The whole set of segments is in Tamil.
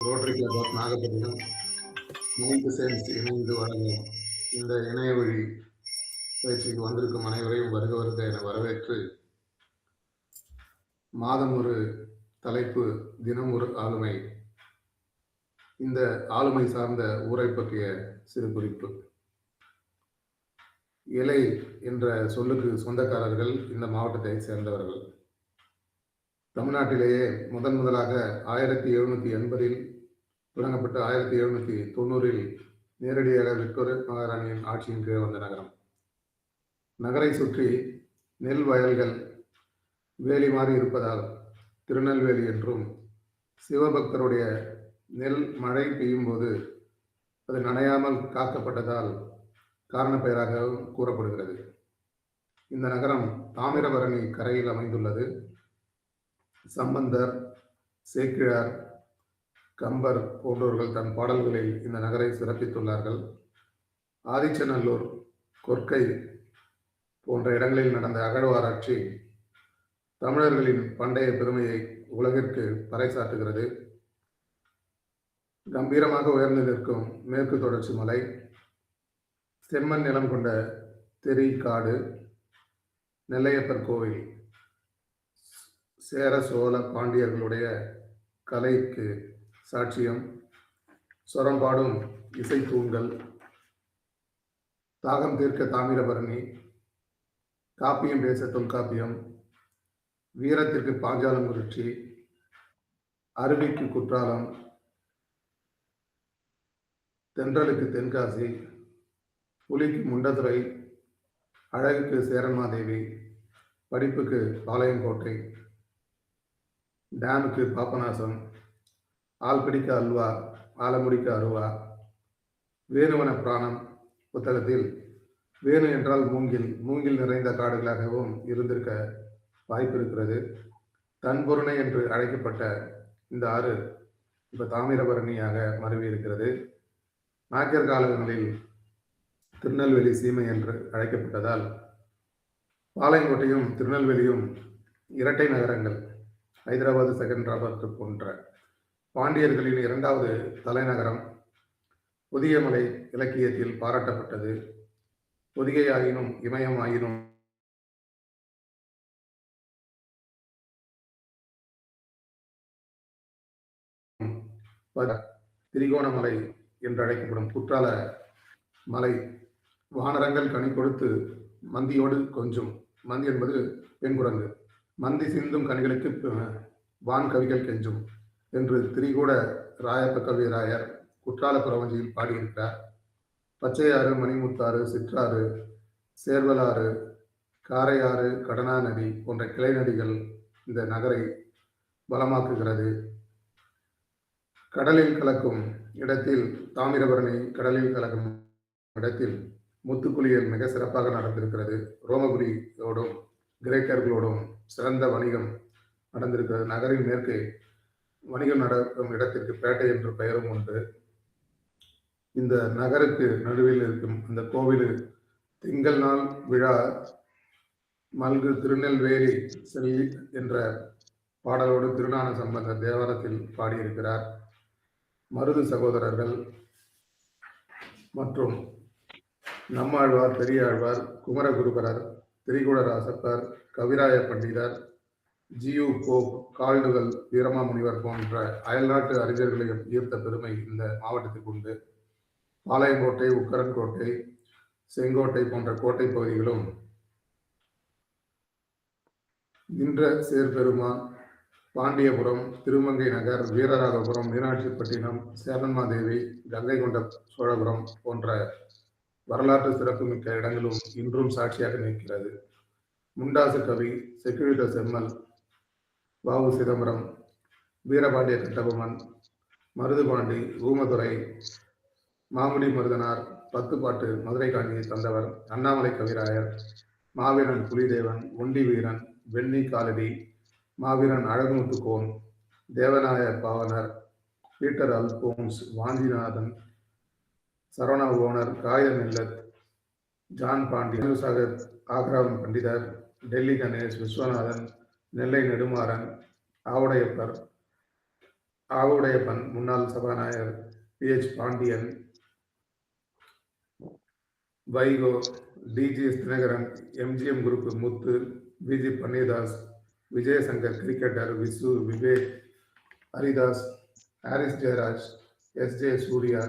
Rotary Club of Nagapattinam 9th sense இணைந்து வழங்கும் இந்த இணைய வழி பயிற்சிக்கு வந்திருக்கும் அனைவரையும் வருக வருக என வரவேற்று, மாதம் ஒரு தலைப்பு, தினம் ஒரு ஆளுமை. இந்த ஆளுமை சார்ந்த ஊரை பற்றிய சிறு குறிப்பு. இலை என்ற சொல்லுக்கு சொந்தக்காரர்கள் இந்த மாவட்டத்தை சேர்ந்தவர்கள். தமிழ்நாட்டிலேயே முதலாக 1780 தொடங்கப்பட்டு 1790 நேரடியாக விக்டோரியா மகாராணியின் ஆட்சியின் கீழ் வந்த நகரம். நகரை சுற்றி நெல் வயல்கள் வேலி மாறி இருப்பதால் திருநெல்வேலி என்றும், சிவபக்தருடைய நெல் மழை பெய்யும் போது அது நனையாமல் காக்கப்பட்டதால் காரண பெயராகவும் கூறப்படுகிறது. இந்த நகரம் தாமிரபரணி கரையில் அமைந்துள்ளது. சம்பந்தர், சேக்கிழார், கம்பர் போன்றவர்கள் தன் பாடல்களில் இந்த நகரை சிறப்பித்துள்ளார்கள். ஆதிச்சநல்லூர், கொற்கை போன்ற இடங்களில் நடந்த அகழ்வாராய்ச்சி தமிழர்களின் பண்டைய பெருமையை உலகிற்கு பறைசாற்றுகிறது. கம்பீரமாக உயர்ந்து நிற்கும் மேற்கு தொடர்ச்சி மலை, செம்மண் நிலம் கொண்ட தெரி காடு, நெல்லையப்பர் கோவில், சேர சோழ பாண்டியர்களுடைய கலைக்கு சாட்சியம், சொரம்பாடும் இசை தூண்கள், தாகம் தீர்க்க தாமிரபரணி, காப்பியம் பேச தொல்காப்பியம், வீரத்திற்கு பாஞ்சாலங்குறிச்சி, அருவிக்கு குற்றாலம், தென்றலுக்கு தென்காசி, புலிக்கு முண்டதுரை, அழகுக்கு சேரன்மாதேவி, படிப்புக்கு பாளையங்கோட்டை, டேமுக்கு பாபநாசம், ஆள்பிடிக்க அல்வா, ஆலமுடிக்க அருவா, வேணுவன பிராணம் புத்தகத்தில் வேணு என்றால் மூங்கில், மூங்கில் நிறைந்த காடுகளாகவும் இருந்திருக்க வாய்ப்பு இருக்கிறது. தன்பொருணை என்று அழைக்கப்பட்ட இந்த ஆறு இப்போ தாமிரபரணியாக மருவி இருக்கிறது. நாயக்கர் காலங்களில் திருநெல்வேலி சீமை என்று அழைக்கப்பட்டதால் பாளையங்கோட்டையும் திருநெல்வேலியும் இரட்டை நகரங்கள், ஹைதராபாத், செகந்திராபாத் போன்ற பாண்டியர்களின் இரண்டாவது தலைநகரம். பொதிகைமலை இலக்கியத்தில் பாராட்டப்பட்டது. பொதிகை ஆயினும் இமயம் ஆயினும் திரிகோணமலை என்று அழைக்கப்படும் குற்றால மலை வானரங்கள் கனி கொடுத்து மந்தியோடு கொஞ்சும். மந்தி என்பது பெண் குரங்கு. மந்தி சிந்தும் கனிகளுக்கு வான் கவிகள் கெஞ்சும் என்று திரிகூட ராயப்ப கவிராயர் குற்றால குறவஞ்சியில் பாடியிருக்கிறார். பச்சையாறு, மணிமுத்தாறு, சிற்றாறு, சேர்வலாறு, காரையாறு, கடனா நதி போன்ற கிளை நதிகள் இந்த நகரை பலமாக்குகிறது. கடலில் கலக்கும் இடத்தில் தாமிரபரணி கடலில் கலக்கும் இடத்தில் முத்துக்குளியல் மிக சிறப்பாக நடந்திருக்கிறது. ரோமபுரியோடும் கிரேக்கர்களோடும் சிறந்த வணிகம் நடந்திருக்கிறது. நகரின் மேற்கே வணிகம் நடக்கும் இடத்திற்கு பேட்டை என்று பெயரும் உண்டு. இந்த நகருக்கு நடுவில் இருக்கும் இந்த கோவில் திங்கள் நாள் விழா மல்கு திருநெல்வேலி செல் என்ற பாடலோடு திருஞான சம்பந்தர் தேவாரத்தில் பாடியிருக்கிறார். மருது சகோதரர்கள் மற்றும் நம்மாழ்வார், பெரியாழ்வார், குமரகுருபரர், திரிகுடராசப்பர், கவிராய பண்டிதர், ஜியு போப், கால்டுவெல், வீரமாமுனிவர் போன்ற அயல்நாட்டு அறிஞர்களையும் ஈர்த்த பெருமை இந்த மாவட்டத்துக்கு உண்டு. பாளையங்கோட்டை, உக்கரன்கோட்டை, செங்கோட்டை போன்ற கோட்டை பகுதிகளும் நின்ற சேர்பெருமான், பாண்டியபுரம், திருமங்கை நகர், வீரராகபுரம், மீனாட்சிப்பட்டினம், சேரன்மாதேவி, கங்கை கொண்ட சோழபுரம் போன்ற வரலாற்று சிறப்புமிக்க இடங்களும் இன்றும் சாட்சியாக நிற்கிறது. முண்டாசு கவி, செக்கிழுத்த செம்மல், வாவு சிதம்பரம், வீரபாண்டிய கட்டபொம்மன், மருதுபாண்டி, ஊமதுரை, மாமுடி மருதனார், பத்துப்பாட்டு மதுரை காஞ்சியை தந்தவர், அண்ணாமலை கவிராயர், மாவீரன் புலிதேவன், ஒண்டி வீரன், வெண்ணி காலடி, மாவீரன் அழகுமுத்துக்கோன், தேவநாய பாவனர், பீட்டர் அல்போன்ஸ், வாஞ்சிநாதன், சரவண ஓனர், காய மில்லத், ஜான் பாண்டி, சாகர், ஆக்ராவன் பண்டிதர், டெல்லி கணேஷ், விஸ்வநாதன், நெல்லை நெடுமாறன், ஆவுடையப்பர், ஆவுடையப்பன், முன்னாள் சபாநாயகர் PH Pandian, Vaiko, DGS Dinakaran, MGM group Muthu, BG Panneerdas, Vijayashankar cricketer, Visu, Vivek, Haridas, Harris Jayaraj, SJ Surya,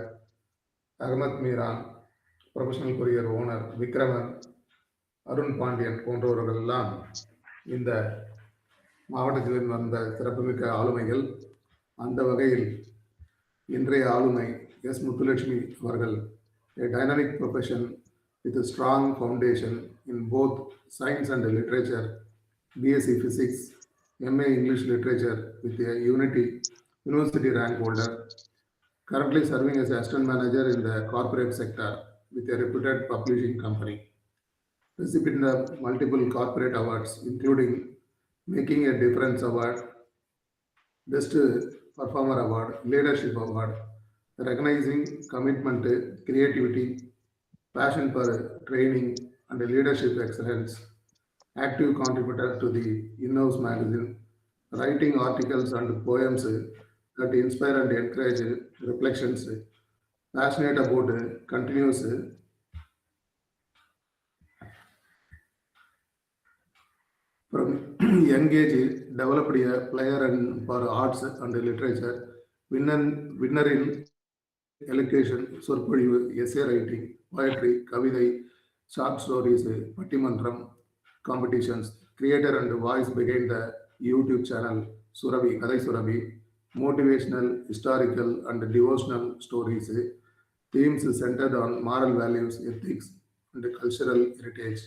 Ahmed Meeran, professional courier owner Vikraman, Arun Pandian போன்றவர்கள் எல்லாம் இந்த மாவட்டத்தில் வந்த சிறப்புமிக்க ஆளுமைகள். அந்த வகையில் இன்றைய ஆளுமை எஸ் முத்துலட்சுமி அவர்கள் a dynamic profession with a strong foundation in both science and literature, BSc Physics, MA English Literature with a University rank holder, currently serving as assistant manager in the corporate sector with a reputed publishing company. Recipient of multiple corporate awards, including Making a Difference Award, Best Performer Award, Leadership Award, recognizing commitment, creativity, passion for training and leadership excellence, active contributor to the In-House magazine, writing articles and poems that inspire and encourage reflections, passionate about continuous from young age developed a flair and for arts and literature, winner in elocution, சொற்பொழிவு, essay writing, poetry, கவிதை, short stories, பட்டிமன்றம் competitions, creator and voice behind the YouTube channel Suravi, Kadai Suravi, motivational, historical and devotional stories, themes centered on moral values, ethics and cultural heritage.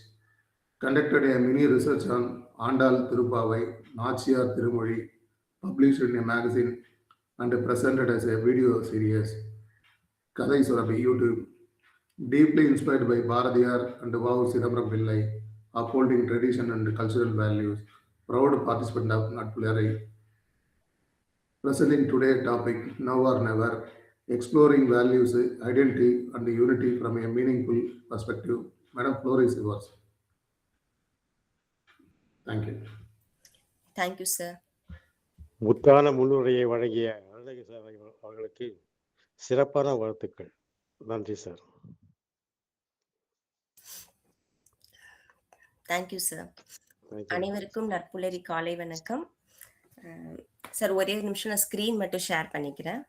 Conducted a mini research on Andal Tirupavai, Nachiyar Tirumozhi, published in a magazine and presented as a video series. Kadai Surabi, YouTube. Deeply inspired by Bharadiyar and Vav Sidambaram Pillai, upholding tradition and cultural values. Proud participant of Natpulari. Presenting today's topic, Now or Never, exploring values, identity and unity from a meaningful perspective. Madam, floor is yours. Thank you. Thank you, sir. முத்தான முன்னுரையை வழங்கிய அழகு சார் அவர்களுக்கு சிறப்பான வாழ்த்துக்கள். நன்றி சார். Thank you sir. அனைவருக்கும் நற்புலரி காலை வணக்கம். சார் ஒரே நிமிஷம் நான் ஸ்கிரீன் மட்டும் ஷேர் பண்ணிக்கிறேன்.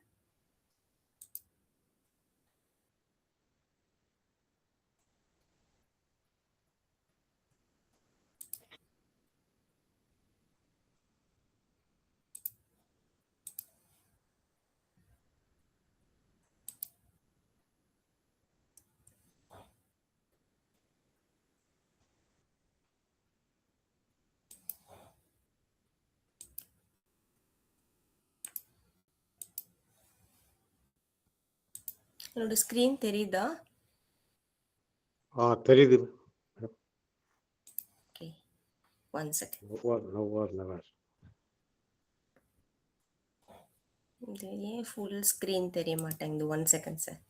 என்னோட ஸ்கிரீன் தெரியுதா? தெரியுது. Okay, 1 second. இது ஏன் ஃபுல் ஸ்கிரீன் தெரிய மாட்டேங்குது? 1 செகண்ட் சார்.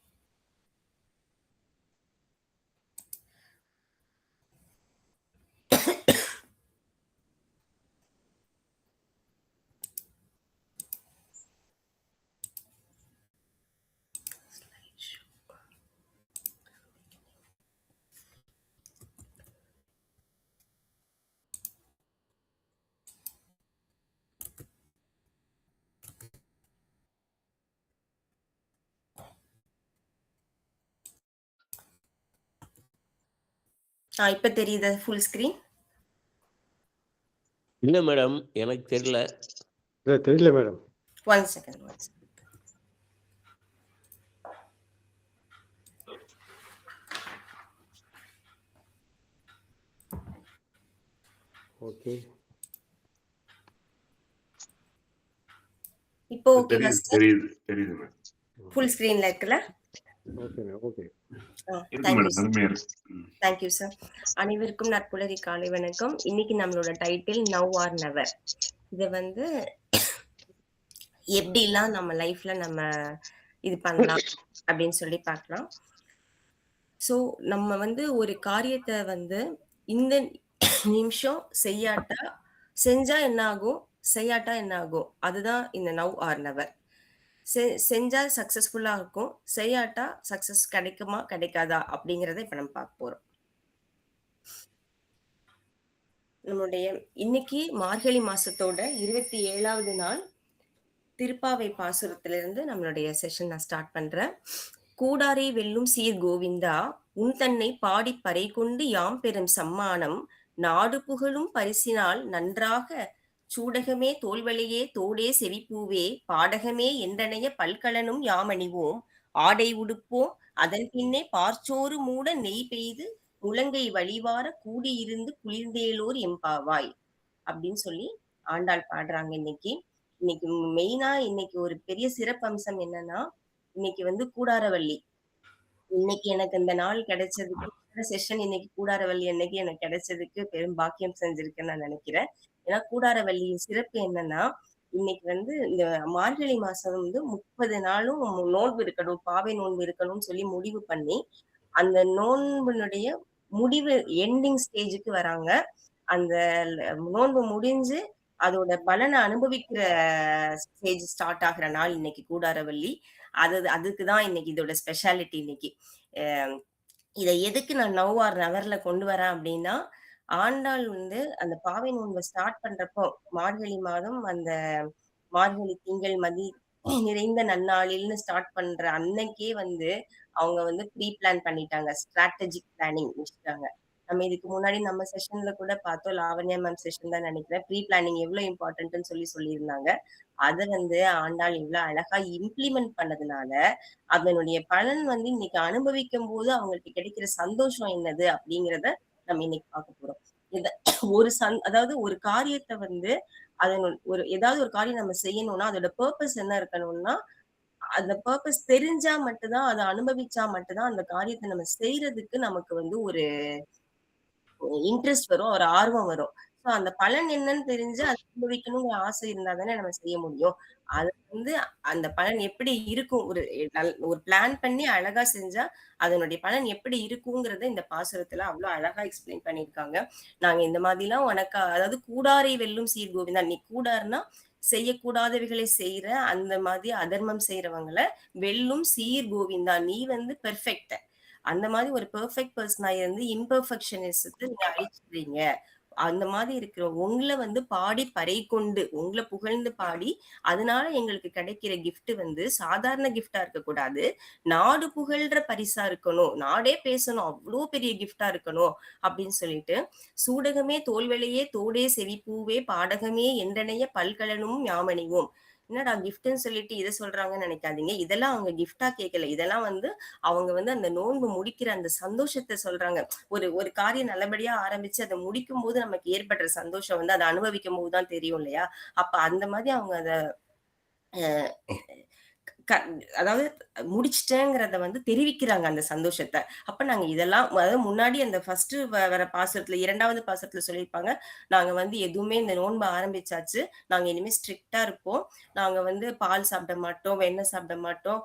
இப்ப தெரியுதா ஃபுல் ஸ்கிரீன்? இல்ல மேடம், எனக்கு தெரியல. தெரியல மேடம். 1 செகண்ட். ஓகே, இப்போ ஓகேவா சார்? தெரியுது மேடம். ஃபுல் ஸ்கிரீன்ல இருக்குல்ல? Okay okay. Thank you sir. அனைவருக்கும் நற்புலரி காலை வணக்கம். இன்னைக்கு நம்மளோட டைட்டில் நவ் ஆர் நெவர். இதை வந்து எப்படிலாம் நம்ம லைஃப்ல நம்ம இது பண்ணலாம் அப்படின்னு சொல்லி பார்க்கலாம். ஸோ நம்ம வந்து ஒரு காரியத்தை வந்து இந்த நிமிஷம் செய்யாட்டா, செஞ்சா என்ன ஆகும், செய்யாட்டா என்ன ஆகும், அதுதான் இந்த நவ் ஆர் நெவர். செஞ்சா சக்சஸ்ஃபுல்லா இருக்கும். செய்யாட்டா சக்சஸ் கிடைக்குமா? கிடைக்காதா? அப்படிங்கிறத இப்ப நம்ம பார்க்க போறோம். நம்முடைய இன்னைக்கு மார்கழி மாசத்தோட 27வது நாள் திருப்பாவை பாசுரத்திலிருந்து நம்மளுடைய செஷன் நான் ஸ்டார்ட் பண்றேன். கூடாரை வெல்லும் சீர் கோவிந்தா உன் தன்னை பாடிப் பறை கொண்டு யாம் பெறும் சம்மானம் நாடு புகழும் பரிசினால் நன்றாக சூடகமே தோள்வளையே தோடே செவிப்பூவே பாடகமே என்றனைய பல்கலனும் யாமணிவோம் ஆடை உடுப்போம் அதன் பின்னே பார்ச்சோறு மூட நெய் பெய்து முழங்கை வழிவார கூடியிருந்து குளிர்ந்தேலோர் எம்பாவாய் அப்படின்னு சொல்லி ஆண்டாள் பாடுறாங்க இன்னைக்கு. இன்னைக்கு மெயினா இன்னைக்கு ஒரு பெரிய சிறப்பம்சம் என்னன்னா, இன்னைக்கு வந்து கூடாரவள்ளி. இன்னைக்கு எனக்கு இந்த நாள் கிடைச்சதுக்கு செஷன் இன்னைக்கு கூடாரவள்ளி அன்னைக்கு எனக்கு கிடைச்சதுக்கு பெரும் பாக்கியம் செஞ்சிருக்குன்னு நான் நினைக்கிறேன். ஏன்னா கூடாரவள்ளியின் சிறப்பு என்னன்னா, இன்னைக்கு வந்து இந்த மார்கழி மாசம் வந்து 30 நாளும் நோன்பு இருக்கணும், பாவை நோன்பு இருக்கணும்னு சொல்லி முடிவு பண்ணி, அந்த நோன்பினுடைய முடிவு எண்டிங் ஸ்டேஜுக்கு வராங்க. அந்த நோன்பு முடிஞ்சு அதோட பலனை அனுபவிக்கிற ஸ்டேஜ் ஸ்டார்ட் ஆகுற நாள் இன்னைக்கு கூடாரவள்ளி. அதுக்கு தான் இன்னைக்கு இதோட ஸ்பெஷாலிட்டி இன்னைக்கு. இதை எதுக்கு நான் நவ் ஆர் நவர்ல கொண்டு வரேன் அப்படின்னா, ஆண்டாள் வந்து அந்த பாவை நோன்பை ஸ்டார்ட் பண்றப்போ மார்கழி மாதம் அந்த மார்கழி திங்கள் மதி நிறைந்த நன்னாளில்னு ஸ்டார்ட் பண்ற அன்னைக்கே வந்து அவங்க வந்து ப்ரீ பிளான் பண்ணிட்டாங்க. ஸ்ட்ராட்டஜிக் பிளானிங் வச்சுட்டாங்க. நம்ம இதுக்கு முன்னாடி நம்ம செஷன்ல கூட பார்த்தோம். லாவண்யா மேம் செஷன் தான் நினைக்கிறேன். ப்ரீ பிளானிங் எவ்வளவு இம்பார்ட்டன்ட்னு சொல்லியிருந்தாங்க. அதை வந்து ஆண்டாள் இவ்வளவு அழகா இம்ப்ளிமெண்ட் பண்ணதுனால அதனுடைய பலன் வந்து இன்னைக்கு அனுபவிக்கும் போது அவங்களுக்கு கிடைக்கிற சந்தோஷம் என்னது அப்படிங்கிறத நம்ம இன்னைக்கு பார்க்க போறோம். இத அதாவது ஒரு காரியத்தை வந்து ஏதாவது ஒரு காரியம் நம்ம செய்யணும்னா அதோட பர்பஸ் என்ன இருக்கணும்னா, அந்த பர்பஸ் தெரிஞ்சா மட்டும்தான், அதை அனுபவிச்சா மட்டும்தான் அந்த காரியத்தை நம்ம செய்யறதுக்கு நமக்கு வந்து ஒரு இன்ட்ரெஸ்ட் வரும், ஒரு ஆர்வம் வரும். சோ அந்த பலன் என்னன்னு தெரிஞ்சு அதை அனுபவிக்கணுங்கிற ஆசை இருந்தா தானே நம்ம செய்ய முடியும். அது வந்து அந்த பலன் எப்படி இருக்கும், ஒரு பிளான் பண்ணி அழகா செஞ்சா அதனுடைய பலன் எப்படி இருக்குங்கிறத இந்த பாசுரத்துல அவ்வளவு அழகா எக்ஸ்பிளைன் பண்ணியிருக்காங்க. நாங்க இந்த மாதிரிலாம் அதாவது கூடாரை வெல்லும் சீர் கோவிந்தா. நீ கூடார்னா செய்யக்கூடாதவைகளை செய்யற அந்த மாதிரி அதர்மம் செய்யறவங்களை வெல்லும் சீர் கோவிந்தா, நீ வந்து பெர்ஃபெக்ட். அந்த மாதிரி ஒரு பெர்ஃபெக்ட் பர்சனா இருந்து இம்பெர்ஃபெக்ஷனிசத்தை நீங்க அழிச்சிடுறீங்க. அந்த மாதிரி இருக்கிற உங்களை வந்து பாடி பறை கொண்டு உங்களை புகழ்ந்து பாடி அதனால எங்களுக்கு கிடைக்கிற கிஃப்ட் வந்து சாதாரண கிஃப்டா இருக்கக்கூடாது, நாடு புகழ்ற பரிசா இருக்கணும், நாடே பேசணும், அவ்வளோ பெரிய கிஃப்டா இருக்கணும் அப்படின்னு சொல்லிட்டு சூடகமே தோல்வளையே தோடே செவிப்பூவே பாடகமே என்றனைய பல்கலனும் யாமணிவோம். என்னடா கிஃப்ட்ன்னு சொல்லிட்டு இதை சொல்றாங்கன்னு நினைக்காதீங்க. இதெல்லாம் அவங்க கிஃப்டா கேட்கல. இதெல்லாம் வந்து அவங்க வந்து அந்த நோன்பு முடிக்கிற அந்த சந்தோஷத்தை சொல்றாங்க. ஒரு காரியம் நல்லபடியா ஆரம்பிச்சு அதை முடிக்கும் போது நமக்கு ஏற்படுற சந்தோஷம் வந்து அதை அனுபவிக்கும் போதுதான் தெரியும் இல்லையா? அப்ப அந்த மாதிரி அவங்க அதை அதாவது முடிச்சிட்டேங்கிறத வந்து தெரிவிக்கிறாங்க அந்த சந்தோஷத்தை. அப்ப நாங்க இதெல்லாம் அதாவது முன்னாடி அந்த ஃபர்ஸ்ட் வர பாசுரத்துல 2வது பாசுரத்துல சொல்லியிருப்பாங்க, நாங்க வந்து எதுவுமே இந்த நோன்பு ஆரம்பிச்சாச்சு, நாங்க இனிமே ஸ்ட்ரிக்டா இருப்போம், நாங்க வந்து பால் சாப்பிட மாட்டோம், வெண்ணெய் சாப்பிட மாட்டோம்,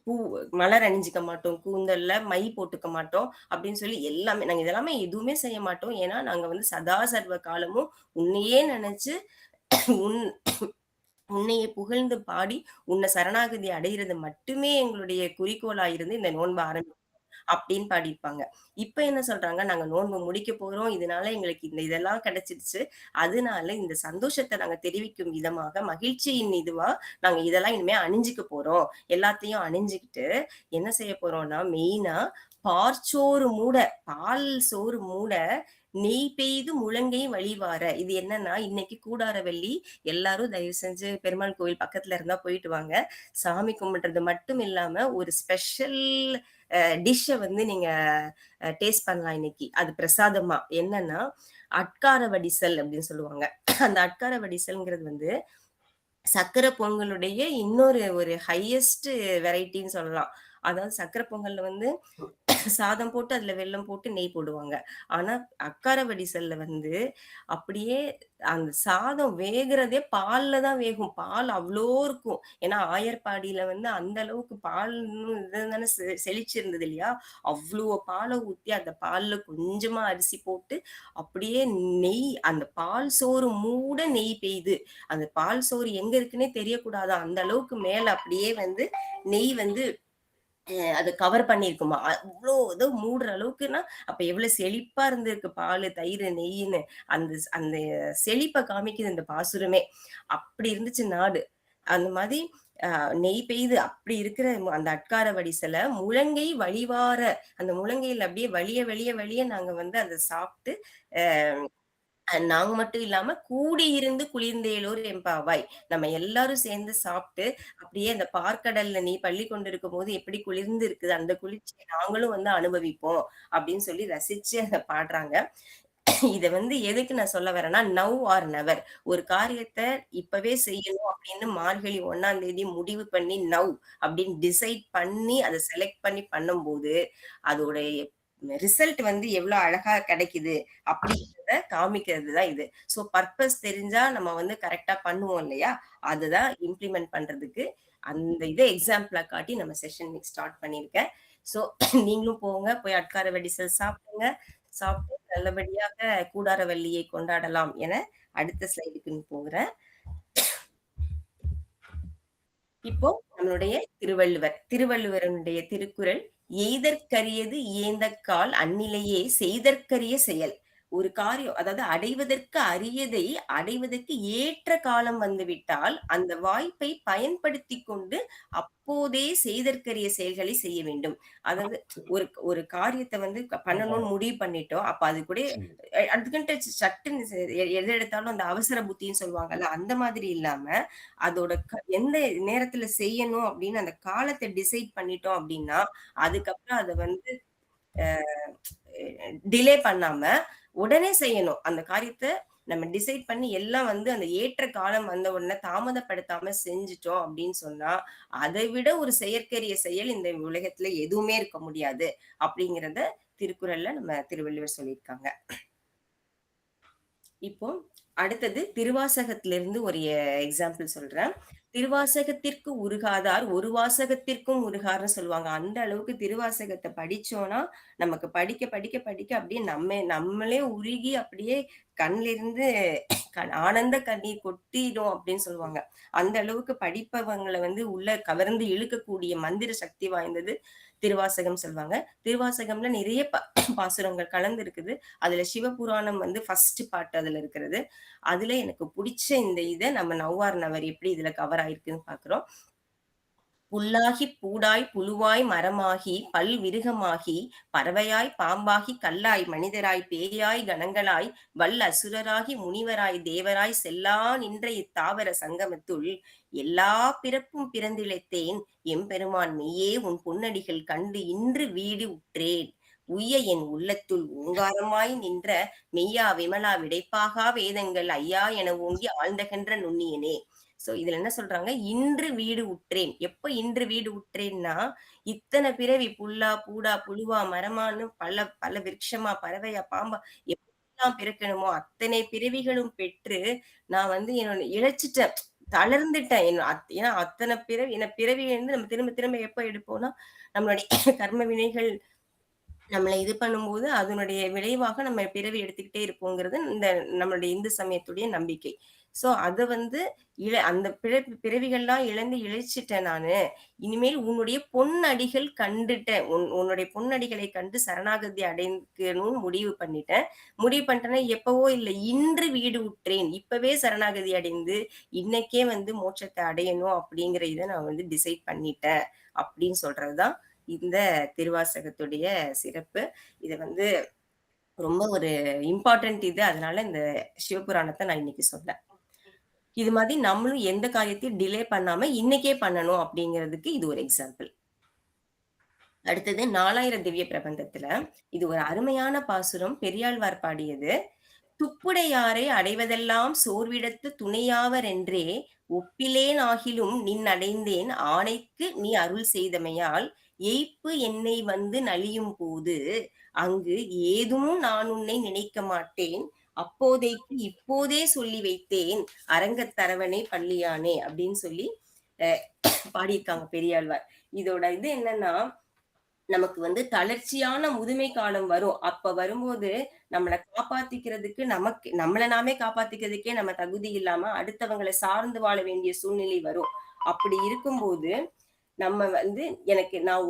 பூ மலர் அணிஞ்சிக்க மாட்டோம், கூந்தல்ல மை போட்டுக்க மாட்டோம் அப்படின்னு சொல்லி எல்லாமே நாங்க இதெல்லாமே எதுவுமே செய்ய மாட்டோம். ஏன்னா நாங்க வந்து சதா சர்வ காலமும் உன்னையே நினைச்சு உன்னையை புகழ்ந்து பாடி உன்னை சரணாகதி அடைகிறது மட்டுமே எங்களுடைய குறிக்கோளா இருந்து இந்த நோன்பு ஆரம்பிக்கும் அப்படின்னு பாடியிருப்பாங்க. இப்ப என்ன சொல்றாங்க, நாங்க நோன்பு முடிக்க போறோம், இதனால எங்களுக்கு இதெல்லாம் கிடைச்சிருச்சு, அதனால இந்த சந்தோஷத்தை நாங்க தெரிவிக்கும் விதமாக மகிழ்ச்சியின் இதுவா நாங்க இதெல்லாம் இனிமே அணிஞ்சுக்க போறோம். எல்லாத்தையும் அணிஞ்சுக்கிட்டு என்ன செய்ய போறோம்னா, மெயினா பார்ச்சோறு மூட, பால் சோறு மூட நெய் பெய்து முழங்கை வழிவார. இது என்னன்னா, இன்னைக்கு கூடாரவள்ளி, எல்லாரும் தயவு செஞ்சு பெருமாள் கோவில் பக்கத்துல இருந்தா போயிட்டு வாங்க. சாமி கும்பிடுறது மட்டும் இல்லாம ஒரு ஸ்பெஷல் டிஷ்ஷை வந்து நீங்க டேஸ்ட் பண்ணலாம் இன்னைக்கு. அது பிரசாதமா என்னன்னா அட்கார வடிசல் அப்படின்னு சொல்லுவாங்க. அந்த அட்கார வடிசல்ங்கிறது வந்து சக்கரை பொங்கலுடைய இன்னொரு ஒரு ஹையஸ்ட் வெரைட்டின்னு சொல்லலாம். அதாவது சக்கரை பொங்கல்ல வந்து சாதம் போட்டு அதுல வெல்லம் போட்டு நெய் போடுவாங்க. ஆனா அக்கார வடிசல்ல வந்து அப்படியே அந்த சாதம் வேகுறதே பால்ல தான் வேகும். பால் அவ்ளோ இருக்கும். ஏன்னா ஆயர்பாடியில வந்து அந்த அளவுக்கு பால் இன்னும் இது தானே செழிச்சிருந்தது இல்லையா? அவ்ளோ பால ஊத்தி அந்த பால்ல கொஞ்சமா அரிசி போட்டு அப்படியே நெய் அந்த பால் சோறு மூட நெய் பெய்யுது. அந்த பால் சோறு எங்க இருக்குன்னே தெரியக்கூடாதாம். அந்த அளவுக்கு மேல அப்படியே வந்து நெய் வந்து அது கவர் பண்ணியிருக்குமா. அவ்ளோ ஏதோ மூடுற அளவுக்குன்னா, அப்ப எவ்வளவு செழிப்பா இருந்திருக்கு பாலு, தயிரு, நெய்யின்னு. அந்த செழிப்ப காமிக்குது இந்த பாசுரமே. அப்படி இருந்துச்சு நாடு. அந்த மாதிரி அ நெய் பெய்து அப்படி இருக்கிற அந்த அட்கார வடிசல முழங்கை வழிவார அந்த முழங்கையில அப்படியே வழிய வழிய வழிய நாங்க வந்து அத சாப்ட்டு, அ நாங்க மட்டும் இல்லாம கூடியிருந்து குளிர்ந்தேலோர் எம்பாவாய். நம்ம எல்லாரும் சேர்ந்து சாப்ட்டு, அப்படியே அந்த பார்க்கடல்ல நீ பள்ளி கொண்டிருக்கும்போது எப்படி குளிர்ந்து இருக்குது, அந்த குளிர்ச்சிய நாங்களும் வந்து அனுபவிப்போம். அப்படின்னு சொல்லி ரசிச்சு அத பாடுறாங்க. இத வந்து எதுக்கு நான் சொல்ல வரேன்னா, நவ் ஆர் நெவர். ஒரு காரியத்த இப்பவே செய்யணும் அப்படின்னு மார்கழி 1ஆம் தேதி முடிவு பண்ணி, நவ் அப்படின்னு டிசைட் பண்ணி, அத செலக்ட் பண்ணி பண்ணும்போது, அதோடைய ரிசல்ட் வந்து எவ்வளோ அழகா கிடைக்குது அப்படிங்கிறத காமிக்கிறது தான் இது. ஸோ பர்ப்பஸ் தெரிஞ்சா நம்ம வந்து கரெக்ட்டா பண்ணுவோம் இல்லையா? அதுதான் இம்ப்ளிமெண்ட் பண்றதுக்கு அந்த இத எக்ஸாம்பிளா காட்டி நம்ம செஷன் இன்னைக்கு ஸ்டார்ட் பண்ணியிருக்கேன். ஸோ நீங்களும் போங்க, போய் அட்கார வெடிசல் சாப்பிடுங்க. சாப்பிட்டு நல்லபடியாக கூடாரவள்ளியை கொண்டாடலாம் என அடுத்த ஸ்லைடுக்கு போகிறேன். இப்போ நம்மளுடைய திருவள்ளுவர். திருவள்ளுவருடைய திருக்குறள், "எய்தற்கரியது இயைந்தக்கால் அந்நிலையே செய்தற்கரிய செயல்." ஒரு காரியம் அதாவது அடைவதற்கு அரியதை அடைவதற்கு ஏற்ற காலம் வந்துவிட்டால், அந்த வாய்ப்பை பயன்படுத்திக் கொண்டு அப்போதே செய்தற்கரிய செயல்களை செய்ய வேண்டும். அதாவது ஒரு ஒரு காரியத்த வந்து பண்ணணும்னு முடிவு பண்ணிட்டோம். அப்ப அது கூட அதுக்குன்ட்டு சட்டுன்னு எத எடுத்தாலும் அந்த அவசர புத்தின்னு சொல்லுவாங்கல்ல, அந்த மாதிரி இல்லாம, அதோட எந்த நேரத்துல செய்யணும் அப்படின்னு அந்த காலத்த டிசைட் பண்ணிட்டோம் அப்படின்னா, அதுக்கப்புறம் அத வந்து அ டிலே பண்ணாம, உடனே செய்யணும். அந்த காரியத்த நம்ம டிசைட் பண்ணி எல்லாம் வந்து அந்த ஏற்ற காலம் வந்த உடனே தாமதப்படுத்தாம செஞ்சுட்டோம் அப்படின்னு சொன்னா, அதை விட ஒரு செயற்கரிய செயல் இந்த உலகத்துல எதுவுமே இருக்க முடியாது. அப்படிங்கிறத திருக்குறள்ல நம்ம திருவள்ளுவர் சொல்லியிருக்காங்க. இப்போ அடுத்தது திருவாசகத்திலிருந்து ஒரு எக்ஸாம்பிள் சொல்றேன். திருவாசகத்திற்கு உருகாதார் ஒரு வாசகத்திற்கும் உருகார்ன்னு சொல்லுவாங்க. அந்த அளவுக்கு திருவாசகத்த படிச்சோம்னா, நமக்கு படிக்க படிக்க படிக்க அப்படியே நம்மளே உருகி அப்படியே கண்லிருந்து ஆனந்த கண்ணீர் கொட்டிடும் அப்படின்னு சொல்லுவாங்க. அந்த அளவுக்கு படிப்பவங்கள வந்து உள்ள கவர்ந்து இழுக்கக்கூடிய மந்திர சக்தி வாய்ந்தது திருவாசகம் சொல்வாங்க. திருவாசகம்ல நிறைய பாசுரங்கள் கலந்து இருக்குது. அதுல சிவபுராணம் வந்து ஃபர்ஸ்ட் பார்ட் அதுல இருக்கிறது. அதுல எனக்கு புடிச்ச இந்த இத நம்ம நவ்வார் நவர் எப்படி இதுல கவர் ஆயிருக்குன்னு பார்க்கிறோம். புல்லாகிப் பூடாய் புழுவாய் மரமாகி பல்விருகமாகி பறவையாய் பாம்பாகி கல்லாய் மனிதராய் பேயாய் கணங்களாய் வல் அசுரராகி முனிவராய் தேவராய் செல்லா நின்ற இத்தாவர சங்கமத்துள் எல்லா பிறப்பும் பிறந்திழைத்தேன் எம்பெருமான் மெய்யே உன் பொன்னடிகள் கண்டு இன்று வீடு உற்றேன் உய்ய என் உள்ளத்துள் ஓங்காரமாய் நின்ற மெய்யா விமலா விடைப்பாகா வேதங்கள் ஐயா என ஓங்கி ஆழ்ந்தகன்ற நுண்ணியனே. சோ இதுல என்ன சொல்றாங்க, இன்று வீடு உற்றேன். எப்ப இன்று வீடு உற்றேன்னா, இத்தனை பிறவி புல்லா, பூடா, புழுவா, மரமான்னு பல பல விருட்சமா, பறவையா, பாம்பா எப்படிலாம் பிறக்கணுமோ அத்தனை பிறவிகளும் பெற்று நான் வந்து என்னோட இழைச்சிட்டேன். தளர்ந்துட்டேன். ஏன்னா அத்தனை பிறவி பிறவி வந்து நம்ம திரும்ப திரும்ப எப்ப எடுப்போம்னா, நம்மளுடைய கர்ம வினைகள் நம்மள இது பண்ணும்போது, அதனுடைய விளைவாக நம்ம பிறவி எடுத்துக்கிட்டே இருப்போங்கிறது இந்த நம்மளுடைய இந்து சமயத்துடைய நம்பிக்கை. சோ அத வந்து அந்த பிறவிகள்லாம் இழந்து இழைச்சிட்டேன் நானு. இனிமேல் உன்னுடைய பொன்னடிகள் கண்டுட்டேன். உன்னுடைய பொன்னடிகளை கண்டு சரணாகதி அடைக்கணும்னு முடிவு பண்ணிட்டேன். முடிவு பண்ணிட்டேன்னா எப்பவோ இல்ல, இன்று வீடு உற்றேன். இப்பவே சரணாகதி அடைந்து, இன்னைக்கே வந்து மோட்சத்த அடையணும் அப்படிங்கிற இத நான் வந்து டிசைட் பண்ணிட்டேன். அப்படின்னு சொல்றது தான் இந்த திருவாசகத்துடைய சிறப்பு. இத வந்து ரொம்ப ஒரு இம்பார்ட்டன்ட் இது. அதனால இந்த சிவபுராணத்த நான் இன்னைக்கு சொன்னேன். இது மாதிரி நம்மளும் எந்த காரியத்தையும் டிலே பண்ணாம இன்னைக்கே பண்ணணும் அப்படிங்கிறதுக்கு இது ஒரு எக்ஸாம்பிள். அடுத்தது 4000 திவ்ய பிரபந்தத்துல இது ஒரு அருமையான பாசுரம். பெரியாழ்வார் பாடியது. துப்புடையாரை அடைவதெல்லாம் சோர்விடத்து துணையாவர் என்றே ஒப்பிலேன் ஆகிலும் நின் அடைந்தேன் ஆணைக்கு நீ அருள் செய்தமையால் எய்ப்பு என்னை வந்து நலியும் போது அங்கு ஏதும் நான் உன்னை நினைக்க மாட்டேன் அப்போதைக்கு இப்போதே சொல்லி வைத்தேன் அரங்கத்தரவனே பள்ளியானே அப்படின்னு சொல்லி பாடியிருக்காங்க பெரியாழ்வார். இதோட இது என்னன்னா, நமக்கு வந்து தளர்ச்சியான முதுமை காலம் வரும். அப்ப வரும்போது நம்மள காப்பாத்திக்கிறதுக்கு நம்மள நாமே காப்பாத்திக்கிறதுக்கே நம்ம தகுதி இல்லாம அடுத்தவங்களை சார்ந்து வாழ வேண்டிய சூழ்நிலை வரும். அப்படி இருக்கும்போது நம்ம வந்து நான்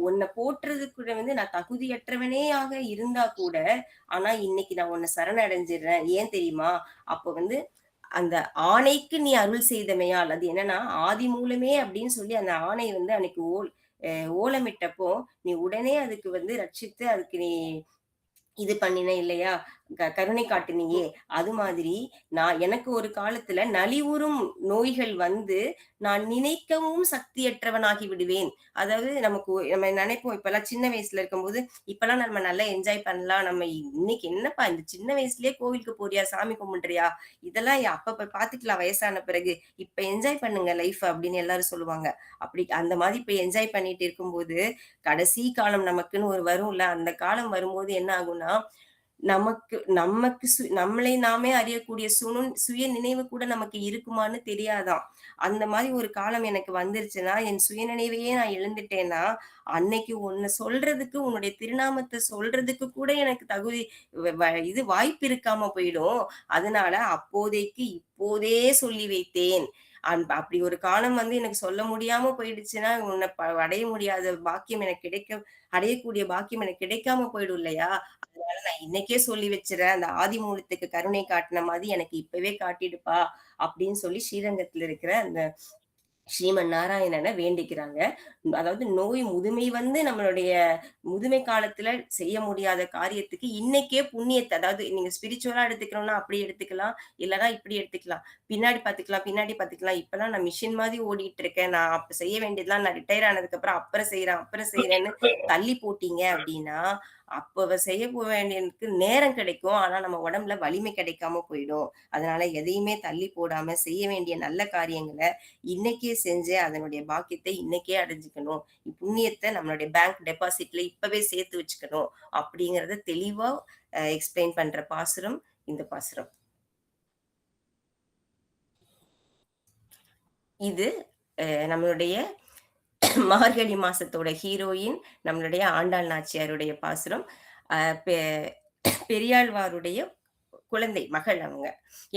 உன்னை போற்றுறதுக்கு வந்து நான் தகுதியற்றவனேயாக இருந்தா கூட, ஆனா இன்னைக்கு நான் உன்னை சரணடைஞ்சிடுறேன். ஏன் தெரியுமா? அப்ப வந்து அந்த ஆணைக்கு நீ அருள் செய்தமையால், அது என்னன்னா ஆதி மூலமே அப்படின்னு சொல்லி அந்த ஆணை வந்து அன்னைக்கு ஓலமிட்டப்போ நீ உடனே அதுக்கு வந்து ரட்சித்து அதுக்கு நீ இது பண்ணின இல்லையா, கருணை காட்டினியே. அது மாதிரி எனக்கு ஒரு காலத்துல நலிவுறும் நோய்கள் வந்து நான் நினைக்கவும் சக்தியற்றவனாகி விடுவேன். அதாவது நம்ம நினைப்போம், இப்பெல்லாம் சின்ன வயசுல இருக்கும்போது இப்பெல்லாம் நம்ம நல்லா என்ஜாய் பண்ணலாம். நம்ம இன்னைக்கு என்னப்பா இந்த சின்ன வயசுலயே கோவிலுக்கு போறியா, சாமி கும்பிடுறியா, இதெல்லாம் அப்ப பாத்துக்கலாம் வயசான பிறகு, இப்ப என்ஜாய் பண்ணுங்க லைஃப் அப்படின்னு எல்லாரும் சொல்லுவாங்க. அப்படி அந்த மாதிரி இப்ப என்ஜாய் பண்ணிட்டு இருக்கும்போது கடைசி காலம் நமக்குன்னு ஒரு வரும்ல, அந்த காலம் வரும்போது என்ன ஆகும்னா, நம்மளை நாமே அறியக்கூடிய சுய நினைவு கூட நமக்கு இருக்குமான்னு தெரியாதாம். அந்த மாதிரி ஒரு காலம் எனக்கு வந்துருச்சுன்னா, என் சுய நினைவையே நான் இழந்துட்டேன்னா, அன்னைக்கு உன்னை சொல்றதுக்கு, உன்னுடைய திருநாமத்தை சொல்றதுக்கு கூட எனக்கு தகுதி இது வாய்ப்பு இருக்காம போயிடும். அதனால அப்போதைக்கு இப்போதே சொல்லி வைத்தேன். அப்படி ஒரு காலம் வந்து எனக்கு சொல்ல முடியாம போயிடுச்சுன்னா, உன்னை அடைய முடியாத பாக்கியம் எனக்கு அடையக்கூடிய பாக்கியம் எனக்கு கிடைக்காம போயிடும் இல்லையா? அதனால நான் இன்னைக்கே சொல்லி வச்சுறேன். அந்த ஆதி மூலத்துக்கு கருணை காட்டின மாதிரி எனக்கு இப்பவே காட்டிடுப்பா அப்படின்னு சொல்லி ஸ்ரீரங்கத்துல இருக்கிற அந்த ஸ்ரீமன் நாராயணனை வேண்டிக்கிறாங்க. அதாவது நோய் முதுமை வந்து நம்மளுடைய முதுமை காலத்துல செய்ய முடியாத காரியத்துக்கு இன்னைக்கே புண்ணியத்தை, அதாவது நீங்க ஸ்பிரிச்சுவலா எடுத்துக்கணும்னா அப்படி எடுத்துக்கலாம், இல்லைன்னா இப்படி எடுத்துக்கலாம். பின்னாடி பாத்துக்கலாம். இப்பெல்லாம் நான் மிஷின் மாதிரி ஓடிட்டு இருக்கேன், நான் அப்ப செய்ய வேண்டியதெல்லாம் நான் ரிட்டையர் ஆனதுக்கு அப்புறம் அப்புறம் செய்யறேன்னு தள்ளி போட்டீங்க அப்படின்னா, அப்ப செய்ய வேண்டியதுக்கு நேரம் கிடைக்கும். ஆனா நம்ம உடம்புல வலிமை கிடைக்காம போயிடும். அதனால எதையுமே தள்ளி போடாம செய்ய வேண்டிய நல்ல காரியங்களை இன்னைக்கே செஞ்சு அதனுடைய பாக்கியத்தை இன்னைக்கே அடைஞ்சுக்கணும். புண்ணியத்தை நம்மளுடைய பேங்க் டெபாசிட்ல இப்பவே சேர்த்து வச்சுக்கணும் அப்படிங்கறத தெளிவா எக்ஸ்பிளைன் பண்ற பாசுரம் இந்த பாசுரம். இது நம்மளுடைய மார்கழி மாசத்தோட ஹீரோயின் நம்மளுடைய ஆண்டாள் நாச்சியாருடைய பாசுரம். பெரியாழ்வாருடைய குழந்தை மகள், அவங்க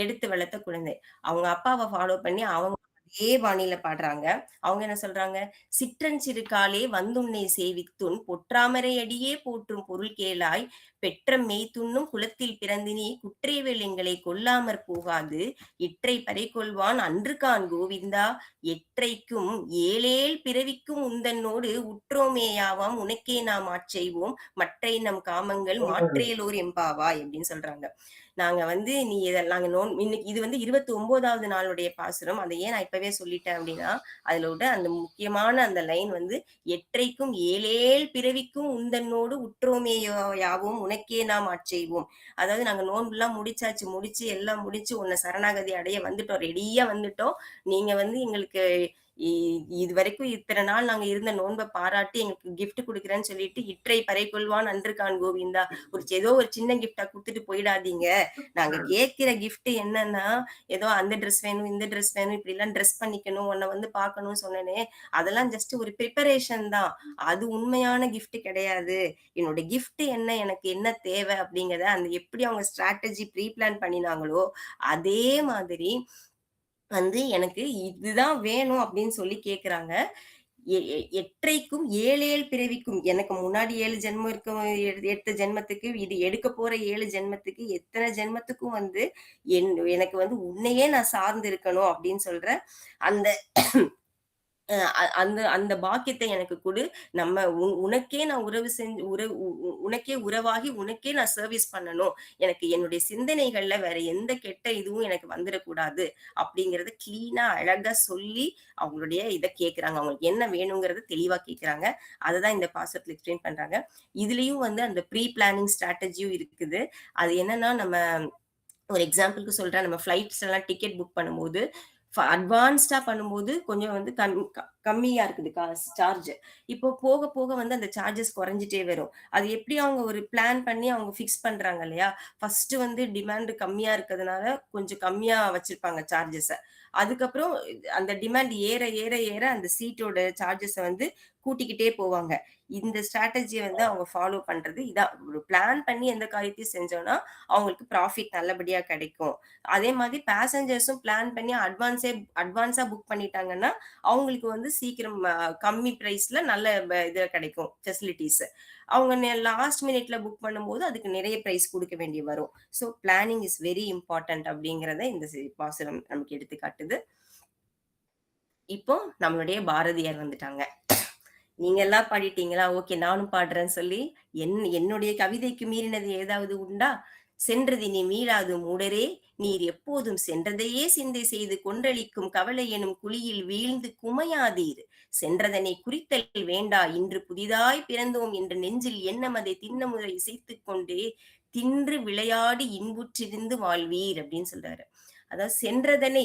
எடுத்து வளர்த்த குழந்தை. அவங்க அப்பாவை ஃபாலோ பண்ணி அவங்க அதே பாணியில பாடுறாங்க. அவங்க என்ன சொல்றாங்க? சிற்றஞ்சிறுகாலே வந்துன்னை சேவித்துன் பொற்றாமரை அடியே போற்றும் பொருள் கேளாய் பெற்ற மெய்த்துண்ணும் குலத்தில் பிறந்தினி குற்றேவேல் எங்களை கொல்லாமற் போகாது இற்றை பறை கொள்வான் அன்றுகான் கோவிந்தா எற்றைக்கும் ஏழேல் பிறவிக்கும் உந்தன்னோடு உற்றோமேயாவாம் உனக்கே நாம் ஆட்செய்வோம் மற்றை நம் காமங்கள் மாற்றேலோர் எம்பாவாய் அப்படின்னு சொல்றாங்க. நாங்க வந்து நீ நாங்க இன்னைக்கு இது வந்து 29வது நாளுடைய பாசுரம். அதை ஏன் நான் இப்பவே சொல்லிட்டேன் அப்படின்னா, அதுல அந்த முக்கியமான அந்த லைன் வந்து எற்றைக்கும் ஏழேல் பிறவிக்கும் உந்தன்னோடு உற்றோமேயாவும் உனக்கே நாம் ஆட்செய்வோம். அதாவது நாங்க நோன்புலாம் முடிச்சு எல்லாம் முடிச்சு உன்னை சரணாகதி அடைய வந்துட்டோம், ரெடியா வந்துட்டோம். நீங்க வந்து எங்களுக்கு இது வரைக்கும் இத்தனை நாள் நாங்க இருந்த நோன்பை பாராட்டி எங்களுக்கு கிஃப்ட் கொடுக்குறேன்னு சொல்லிட்டு இற்றை பறை கொள்வான் அன்றுகான் கோவிந்தா ஏதோ ஒரு சின்ன கிஃப்டா கொடுத்துட்டு போயிடாதீங்க. நாங்க கேட்கிற கிஃப்ட் என்னன்னா, ஏதோ அந்த ட்ரெஸ் வேணும் இந்த ட்ரெஸ் வேணும் இப்படி எல்லாம் ட்ரெஸ் பண்ணிக்கணும் உன்னை வந்து பாக்கணும்னு சொன்னேனே, அதெல்லாம் ஜஸ்ட் ஒரு ப்ரிப்பரேஷன் தான். அது உண்மையான கிஃப்ட் கிடையாது. என்னோட கிஃப்ட் என்ன, எனக்கு என்ன தேவை அப்படிங்கிறத அந்த எப்படி அவங்க ஸ்ட்ராட்டஜி ப்ரீ பிளான் பண்ணினாங்களோ அதே மாதிரி வந்து எனக்கு இதுதான் வேணும் அப்படின்னு சொல்லி கேக்குறாங்க. எற்றைக்கும் ஏழேல் பிறவிக்கும், எனக்கு முன்னாடி 7 ஜென்மம் இருக்கும், 8 ஜென்மத்துக்கு, இது எடுக்க போற 7 ஜென்மத்துக்கு, எத்தனை ஜென்மத்துக்கும் வந்து எனக்கு வந்து உன்னையே நான் சார்ந்து இருக்கணும் அப்படின்னு சொல்ற அந்த அந்த அந்த பாக்கியத்தை எனக்கு கொடு. நம்ம உனக்கே நான் உனக்கே உறவாகி உனக்கே நான் சர்வீஸ் பண்ணணும். எனக்கு என்னுடைய சிந்தனைகள்ல வேற எந்த கெட்ட இதுவும் எனக்கு வந்துடக்கூடாது அப்படிங்கறத கிளீனா அழகா சொல்லி அவங்களுடைய இதை கேட்கிறாங்க. அவங்களுக்கு என்ன வேணுங்கிறத தெளிவா கேட்கிறாங்க. அததான் இந்த பாசத்துல எக்ஸ்பிளைன் பண்றாங்க. இதுலயும் வந்து அந்த ப்ரீ பிளானிங் ஸ்ட்ராட்டஜியும் இருக்குது. அது என்னன்னா, நம்ம ஒரு எக்ஸாம்பிள்க்கு சொல்றேன். நம்ம ஃப்ளைட்ஸ் எல்லாம் டிக்கெட் புக் பண்ணும்போது, அட்வான்ஸ்டா பண்ணும்போது கொஞ்சம் வந்து கம்மியா இருக்குது காசு சார்ஜ். இப்போ போக போக வந்து அந்த சார்ஜஸ் குறைஞ்சிட்டே வரும். அது எப்படி அவங்க ஒரு பிளான் பண்ணி அவங்க ஃபிக்ஸ் பண்றாங்க இல்லையா? ஃபர்ஸ்ட் வந்து டிமாண்ட் கம்மியா இருக்கிறதுனால கொஞ்சம் கம்மியா வச்சிருப்பாங்க சார்ஜஸ. அதுக்கப்புறம் அந்த டிமாண்ட் ஏற ஏற ஏற அந்த சீட்டோட சார்ஜஸ வந்து கூட்டிக்கிட்டே போவாங்க. இந்த ஸ்ட்ராட்டஜிய வந்து அவங்க ஃபாலோ பண்றது இதான். ஒரு பிளான் பண்ணி எந்த காரியத்தையும் செஞ்சோம்னா, அவங்களுக்கு ப்ராஃபிட் நல்லபடியா கிடைக்கும். அதே மாதிரி பேசஞ்சர்ஸும் பிளான் பண்ணி அட்வான்ஸா புக் பண்ணிட்டாங்கன்னா, அவங்களுக்கு வந்து சீக்கிரம் கம்மி பிரைஸ்ல நல்ல இது கிடைக்கும் ஃபெசிலிட்டீஸ். அவங்க லாஸ்ட் மினிட்ல புக் பண்ணும்போது அதுக்கு நிறைய பிரைஸ் குடுக்க வேண்டி வரும். So planning is very important அப்படிங்கிறத இந்த பாசுரம் நமக்கு எடுத்து காட்டுது. இப்போ நம்மளுடைய பாரதியார் வந்துட்டாங்க. நீங்க எல்லாம் பாடிட்டீங்களா? ஓகே நானும் பாடுறேன்னு சொல்லி, என்னுடைய கவிதைக்கு மீறினது ஏதாவது உண்டா? சென்றதினி மீளாது மூடரே, நீர் எப்போதும் சென்றதையே சிந்தை செய்து கொன்றளிக்கும் கவலை எனும் குழியில் வீழ்ந்து குமையாதீர். சென்றதனை குறித்தல் வேண்டா, இன்று புதிதாய் பிறந்தோம் என்ற நெஞ்சில் எண்ணமதை திண்ணமுறை இசைத்துக் கொண்டே தின்று விளையாடி இன்புற்றிருந்து வாழ்வீர் அப்படின்னு சொல்றாரு. அதாவது சென்றதனை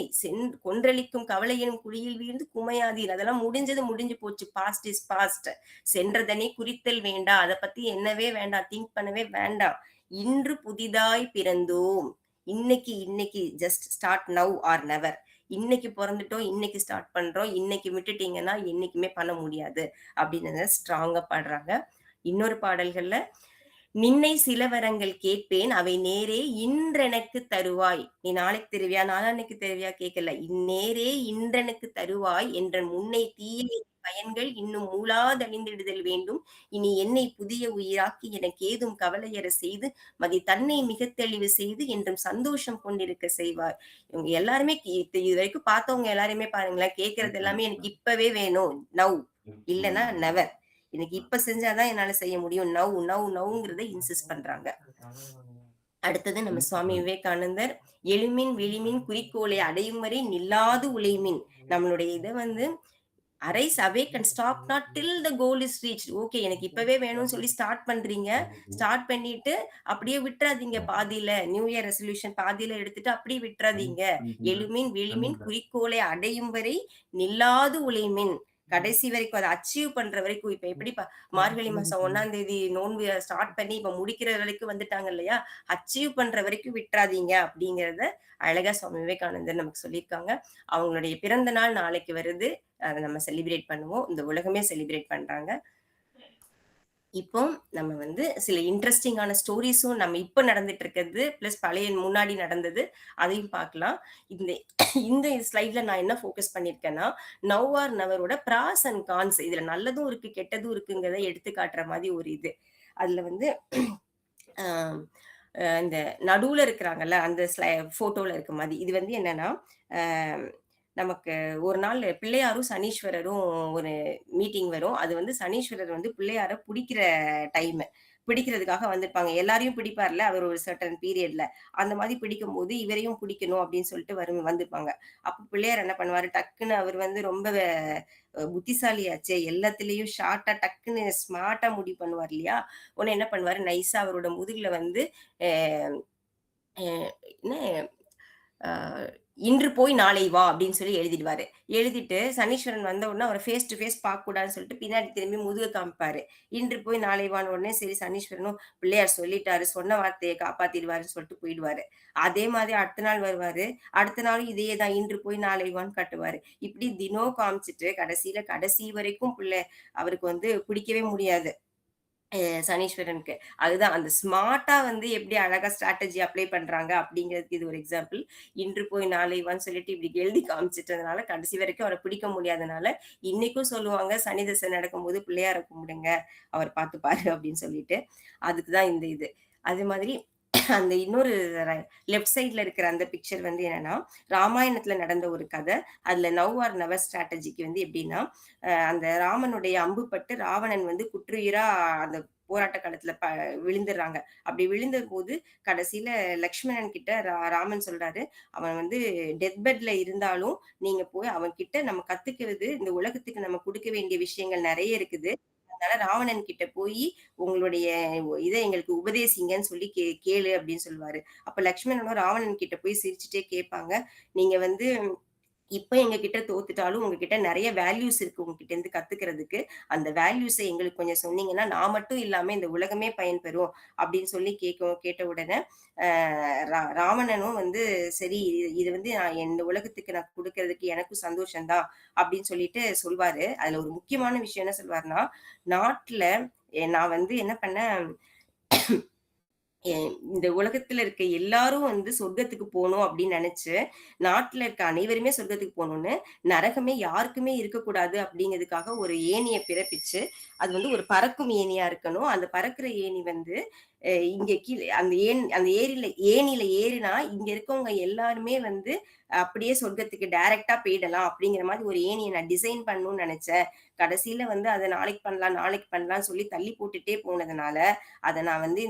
கொன்றளிக்கும் கவலை எனும் குழியில் வீழ்ந்து குமையாதீர். அதெல்லாம் முடிஞ்சது முடிஞ்சு போச்சு. Past is past. சென்றதனை குறித்தல் வேண்டாம். அதை பத்தி என்னவே வேண்டாம். திங்க் பண்ணவே வேண்டாம். இன்று புதிதாய் பிறந்தோம். இன்னைக்கு just start now or never. இன்னைக்கு பிறந்துட்டோம், இன்னைக்கு ஸ்டார்ட் பண்றோம். இன்னைக்கு விட்டுட்டீங்கன்னா என்னைக்குமே பண்ண முடியாது அப்படின்னு ஸ்ட்ராங்கா பாடுறாங்க. இன்னொரு பாடல்கள்ல நின்னை சில வரங்கள் கேட்பேன் அவை நேரே இன்றெனக்கு தருவாய். நீ நாளைக்கு தருவியா நாளான்னைக்கு தருவியா கேட்கல. இந்நேரே இன்றெனக்கு தருவாய் என்ற முன்னை தீய பயன்கள் இன்னும் மூளாதழிந்திடுதல் வேண்டும். இனி என்னை புதிய உயிராக்கி எனக்கு ஏதும் கவலையற செய்து மதி தன்னை மிக தெளிவு செய்து என்றும் சந்தோஷம் கொண்டிருக்க செய்வார். இவங்க எல்லாருமே இது வரைக்கும் பார்த்தவங்க எல்லாருமே பாருங்களேன், கேட்கறது எல்லாமே எனக்கு இப்பவே வேணும், நவ், இல்லைன்னா நெவர். எனக்கு இப்ப செஞ்சாதான் என்னால செய்ய முடியும். நவ்ங்கிறத இன்சிஸ்ட் பண்றாங்க. அடுத்தது நம்ம சுவாமி விவேகானந்தர், எழுமின் விழிமின் குறிக்கோளை அடையும் வரை நில்லாது உழைமின். நம்மளுடைய இதை வந்து arise awake and stop not till the goal is reach. Okay எனக்கு இப்பவே வேணும்னு சொல்லி ஸ்டார்ட் பண்றீங்க. ஸ்டார்ட் பண்ணிட்டு அப்படியே விட்டுறாதீங்க பாதியில. நியூ இயர் ரெசல்யூஷன் பாதியில எடுத்துட்டு அப்படியே விட்டுறாதீங்க. எழுமின் விழிமின் குறிக்கோளை அடையும் வரை நில்லாது உழைமின். கடைசி வரைக்கும் அதை அச்சீவ் பண்ற வரைக்கும். இப்ப எப்படி மார்கழி மாசம் 1ஆம் தேதி நோன்பு ஸ்டார்ட் பண்ணி இப்ப முடிக்கிற வரைக்கும் வந்துட்டாங்க இல்லையா? அச்சீவ் பண்ற வரைக்கும் விட்டுறாதீங்க அப்படிங்கறத அழகா சுவாமி விவேகானந்தர் நமக்கு சொல்லியிருக்காங்க. அவங்களுடைய பிறந்த நாள் நாளைக்கு வருது. அதை நம்ம செலிப்ரேட் பண்ணுவோம். இந்த உலகமே செலிப்ரேட் பண்றாங்க. இப்போ நம்ம வந்து சில இன்ட்ரெஸ்டிங்கான ஸ்டோரிஸும் நம்ம இப்ப நடந்துட்டு இருக்கிறது பிளஸ் பழைய முன்னாடி நடந்தது அதையும் பார்க்கலாம். இந்த ஸ்லைட்ல நான் என்ன ஃபோக்கஸ் பண்ணிருக்கேன்னா, நவ் ஆர் நெவரோட பிராஸ் அண்ட் கான்ஸ், இதுல நல்லதும் இருக்கு கெட்டதும் இருக்குங்கிறத எடுத்து காட்டுற மாதிரி ஒரு இது. அதுல வந்து இந்த நடுவுல இருக்கிறாங்கல்ல அந்த போட்டோல இருக்க மாதிரி இது வந்து என்னன்னா, நமக்கு ஒரு நாள் பிள்ளையாரும் சனீஸ்வரரும் ஒரு மீட்டிங் வரும். அது வந்து சனீஸ்வரர் வந்து பிள்ளையார பிடிக்கிற டைம். பிடிக்கிறதுக்காக வந்திருப்பாங்க. எல்லாரையும் பிடிப்பார்ல அவர் ஒரு சர்டன் பீரியட்ல. அந்த மாதிரி பிடிக்கும்போது இவரையும் பிடிக்கணும் அப்படின்னு சொல்லிட்டு வந்திருப்பாங்க. அப்ப பிள்ளையார் என்ன பண்ணுவாரு, டக்குன்னு அவர் வந்து ரொம்ப புத்திசாலியாச்சே, எல்லாத்துலயும் ஷார்ட்டா டக்குன்னு ஸ்மார்ட்டா முடிவு பண்ணுவார் இல்லையா? உடனே என்ன பண்ணுவாரு, நைஸா அவரோட முதுகுல வந்து என்ன இன்று போய் நாளை வா அப்படின்னு சொல்லி எழுதிடுவாரு. எழுதிட்டு சனீஸ்வரன் வந்த உடனே அவரை ஃபேஸ் டு ஃபேஸ் பார்க்க கூடாதுன்னு சொல்லிட்டு பின்னாடி திரும்பி முதுக காமிப்பாரு. இன்று போய் நாளை வான்னு உடனே சரி சனீஸ்வரனும் பிள்ளையார் சொல்லிட்டாரு, சொன்ன வார்த்தையை காப்பாத்திடுவாருன்னு சொல்லிட்டு போயிடுவாரு. அதே மாதிரி அடுத்த நாள் வருவாரு. அடுத்த நாளும் இதே தான் இன்று போய் நாளை வான்னு காட்டுவாரு. இப்படி தினம் காமிச்சிட்டு கடைசி வரைக்கும் அவருக்கு வந்து பிடிக்கவே முடியாது சனீஸ்வரனுக்கு. அதுதான் அந்த ஸ்மார்ட்டா வந்து எப்படி அழகா ஸ்ட்ராட்டஜி அப்ளை பண்றாங்க அப்படிங்கிறதுக்கு இது ஒரு எக்ஸாம்பிள். இன்று போய் நாளை வான்னு சொல்லிட்டு இப்படி எழுதி காமிச்சிட்டதுனால கடைசி வரைக்கும் அவரை பிடிக்க முடியாதனால இன்னைக்கும் சொல்லுவாங்க, சனி தசை நடக்கும்போது பிள்ளையார கும்பிடுங்க, அவர் பார்த்துப்பாரு அப்படின்னு சொல்லிட்டு. அதுக்குதான் இந்த இது. அது மாதிரி அந்த இன்னொரு லெஃப்ட் சைட்ல இருக்கிற அந்த பிக்சர் வந்து என்னன்னா, ராமாயணத்துல நடந்த ஒரு கதை. அதுல நவ் ஆர் நெவர் ஸ்ட்ராட்டஜிக்கு வந்து எப்படின்னா, அந்த ராமனுடைய அம்பு பட்டு ராவணன் வந்து குற்றுயிரா அந்த போராட்ட காலத்துல விழுந்துடுறாங்க. அப்படி விழுந்த போது கடைசியில லக்ஷ்மணன் கிட்ட ராமன் சொல்றாரு, அவன் வந்து டெத் பெட்ல இருந்தாலும் நீங்க போய் அவன் கிட்ட நம்ம கத்துக்கிறது, இந்த உலகத்துக்கு நம்ம கொடுக்க வேண்டிய விஷயங்கள் நிறைய இருக்குது. அதனால ராவணன் கிட்ட போய் உங்களுடைய இதை எங்களுக்கு உபதேசிங்கன்னு சொல்லி கேளு அப்படின்னு சொல்லுவாரு. அப்ப லக்ஷ்மணனும் ராவணன் கிட்ட போய் சிரிச்சுட்டே கேட்பாங்க. நீங்க வந்து இப்ப எங்ககிட்ட தோத்துட்டாலும் உங்ககிட்ட நெறைய வேல்யூஸ் இருக்கு உங்ககிட்ட இருந்து கத்துக்கிறதுக்கு. அந்த வேல்யூஸ எங்களுக்கு கொஞ்சம் சொன்னீங்கன்னா, நான் மட்டும் இல்லாம இந்த உலகமே பயன்பெறும் அப்படின்னு சொல்லி கேட்ட உடனே, அ ராவணனும் வந்து சரி இது வந்து இந்த உலகத்துக்கு நான் குடுக்கறதுக்கு எனக்கும் சந்தோஷம் தான் அப்படின்னு சொல்லிட்டு சொல்வாரு. அதுல ஒரு முக்கியமான விஷயம் என்ன சொல்வாருன்னா, நாட்ல நான் வந்து என்ன பண்ணேன் இந்த உலகத்துல இருக்க எல்லாரும் வந்து சொர்க்கத்துக்கு போணும் அப்படின்னு நினைச்சு, நாட்டுல இருக்க அனைவருமே சொர்க்கத்துக்கு போணும்னு, நரகமே யாருக்குமே இருக்கக்கூடாது அப்படிங்கிறதுக்காக ஒரு ஏணிய பிறப்பிச்சு, அது வந்து ஒரு பறக்கும் ஏணியா இருக்கணும். அந்த பறக்கிற ஏணி வந்து இங்க கீழ அந்த ஏணியில ஏறினா, இங்க இருக்கவங்க எல்லாருமே வந்து அப்படியே சொர்க்கத்துக்கு டைரக்ட்டா போயிடலாம் அப்படிங்கிற மாதிரி ஒரு ஏணிய நான் டிசைன் பண்ணணும்னு நெனச்சேன். கடைசியில வந்து அத நாளைக்கு பண்ணலாம், நாளைக்கு பண்ணலாம்னு சொல்லி தள்ளி போட்டுட்டே போனதுனால, அத நான் வந்து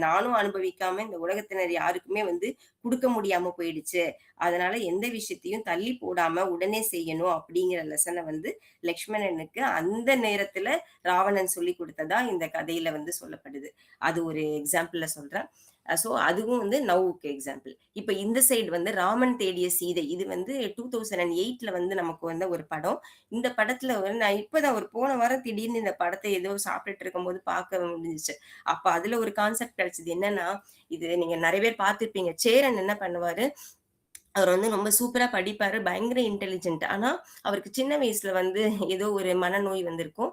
நானும் அனுபவிக்காம இந்த உலகத்தினர் யாருக்குமே வந்து குடுக்க முடியாம போயிடுச்சு. அதனால எந்த விஷயத்தையும் தள்ளி போடாம உடனே செய்யணும் அப்படிங்கிற லெசன வந்து லக்ஷ்மணனுக்கு அந்த நேரத்துல ராவணன் சொல்லிக் குடுத்ததா இந்த கதையில வந்து சொல்லப்படுது. அது ஒரு எக்ஸாம்பிள்ல சொல்றேன். அதுவும் வந்து நௌவுக்கு எக்ஸாம்பிள். இப்ப இந்த சைடு வந்து ராமன் தேடிய சீதை. இது வந்து 2008ல வந்து நமக்கு வந்த ஒரு படம். இந்த படத்துல வந்து நான் இப்பதான் ஒரு போன வாரம் திடீர்னு இந்த படத்த ஏதோ சாப்பிட்டுட்டு இருக்கும்போது பார்க்க முடிஞ்சுச்சு. அப்ப அதுல ஒரு கான்செப்ட் கிடைச்சது. என்னன்னா, இது நீங்க நெறைய பேர் பார்த்திருப்பீங்க. சேரன் என்ன பண்ணுவாரு, அவர் வந்து ரொம்ப சூப்பரா படிப்பாரு. பயங்கர இன்டெலிஜென்ட். ஆனா, அவருக்கு சின்ன வயசுல வந்து ஏதோ ஒரு மனநோய் வந்திருக்கும்.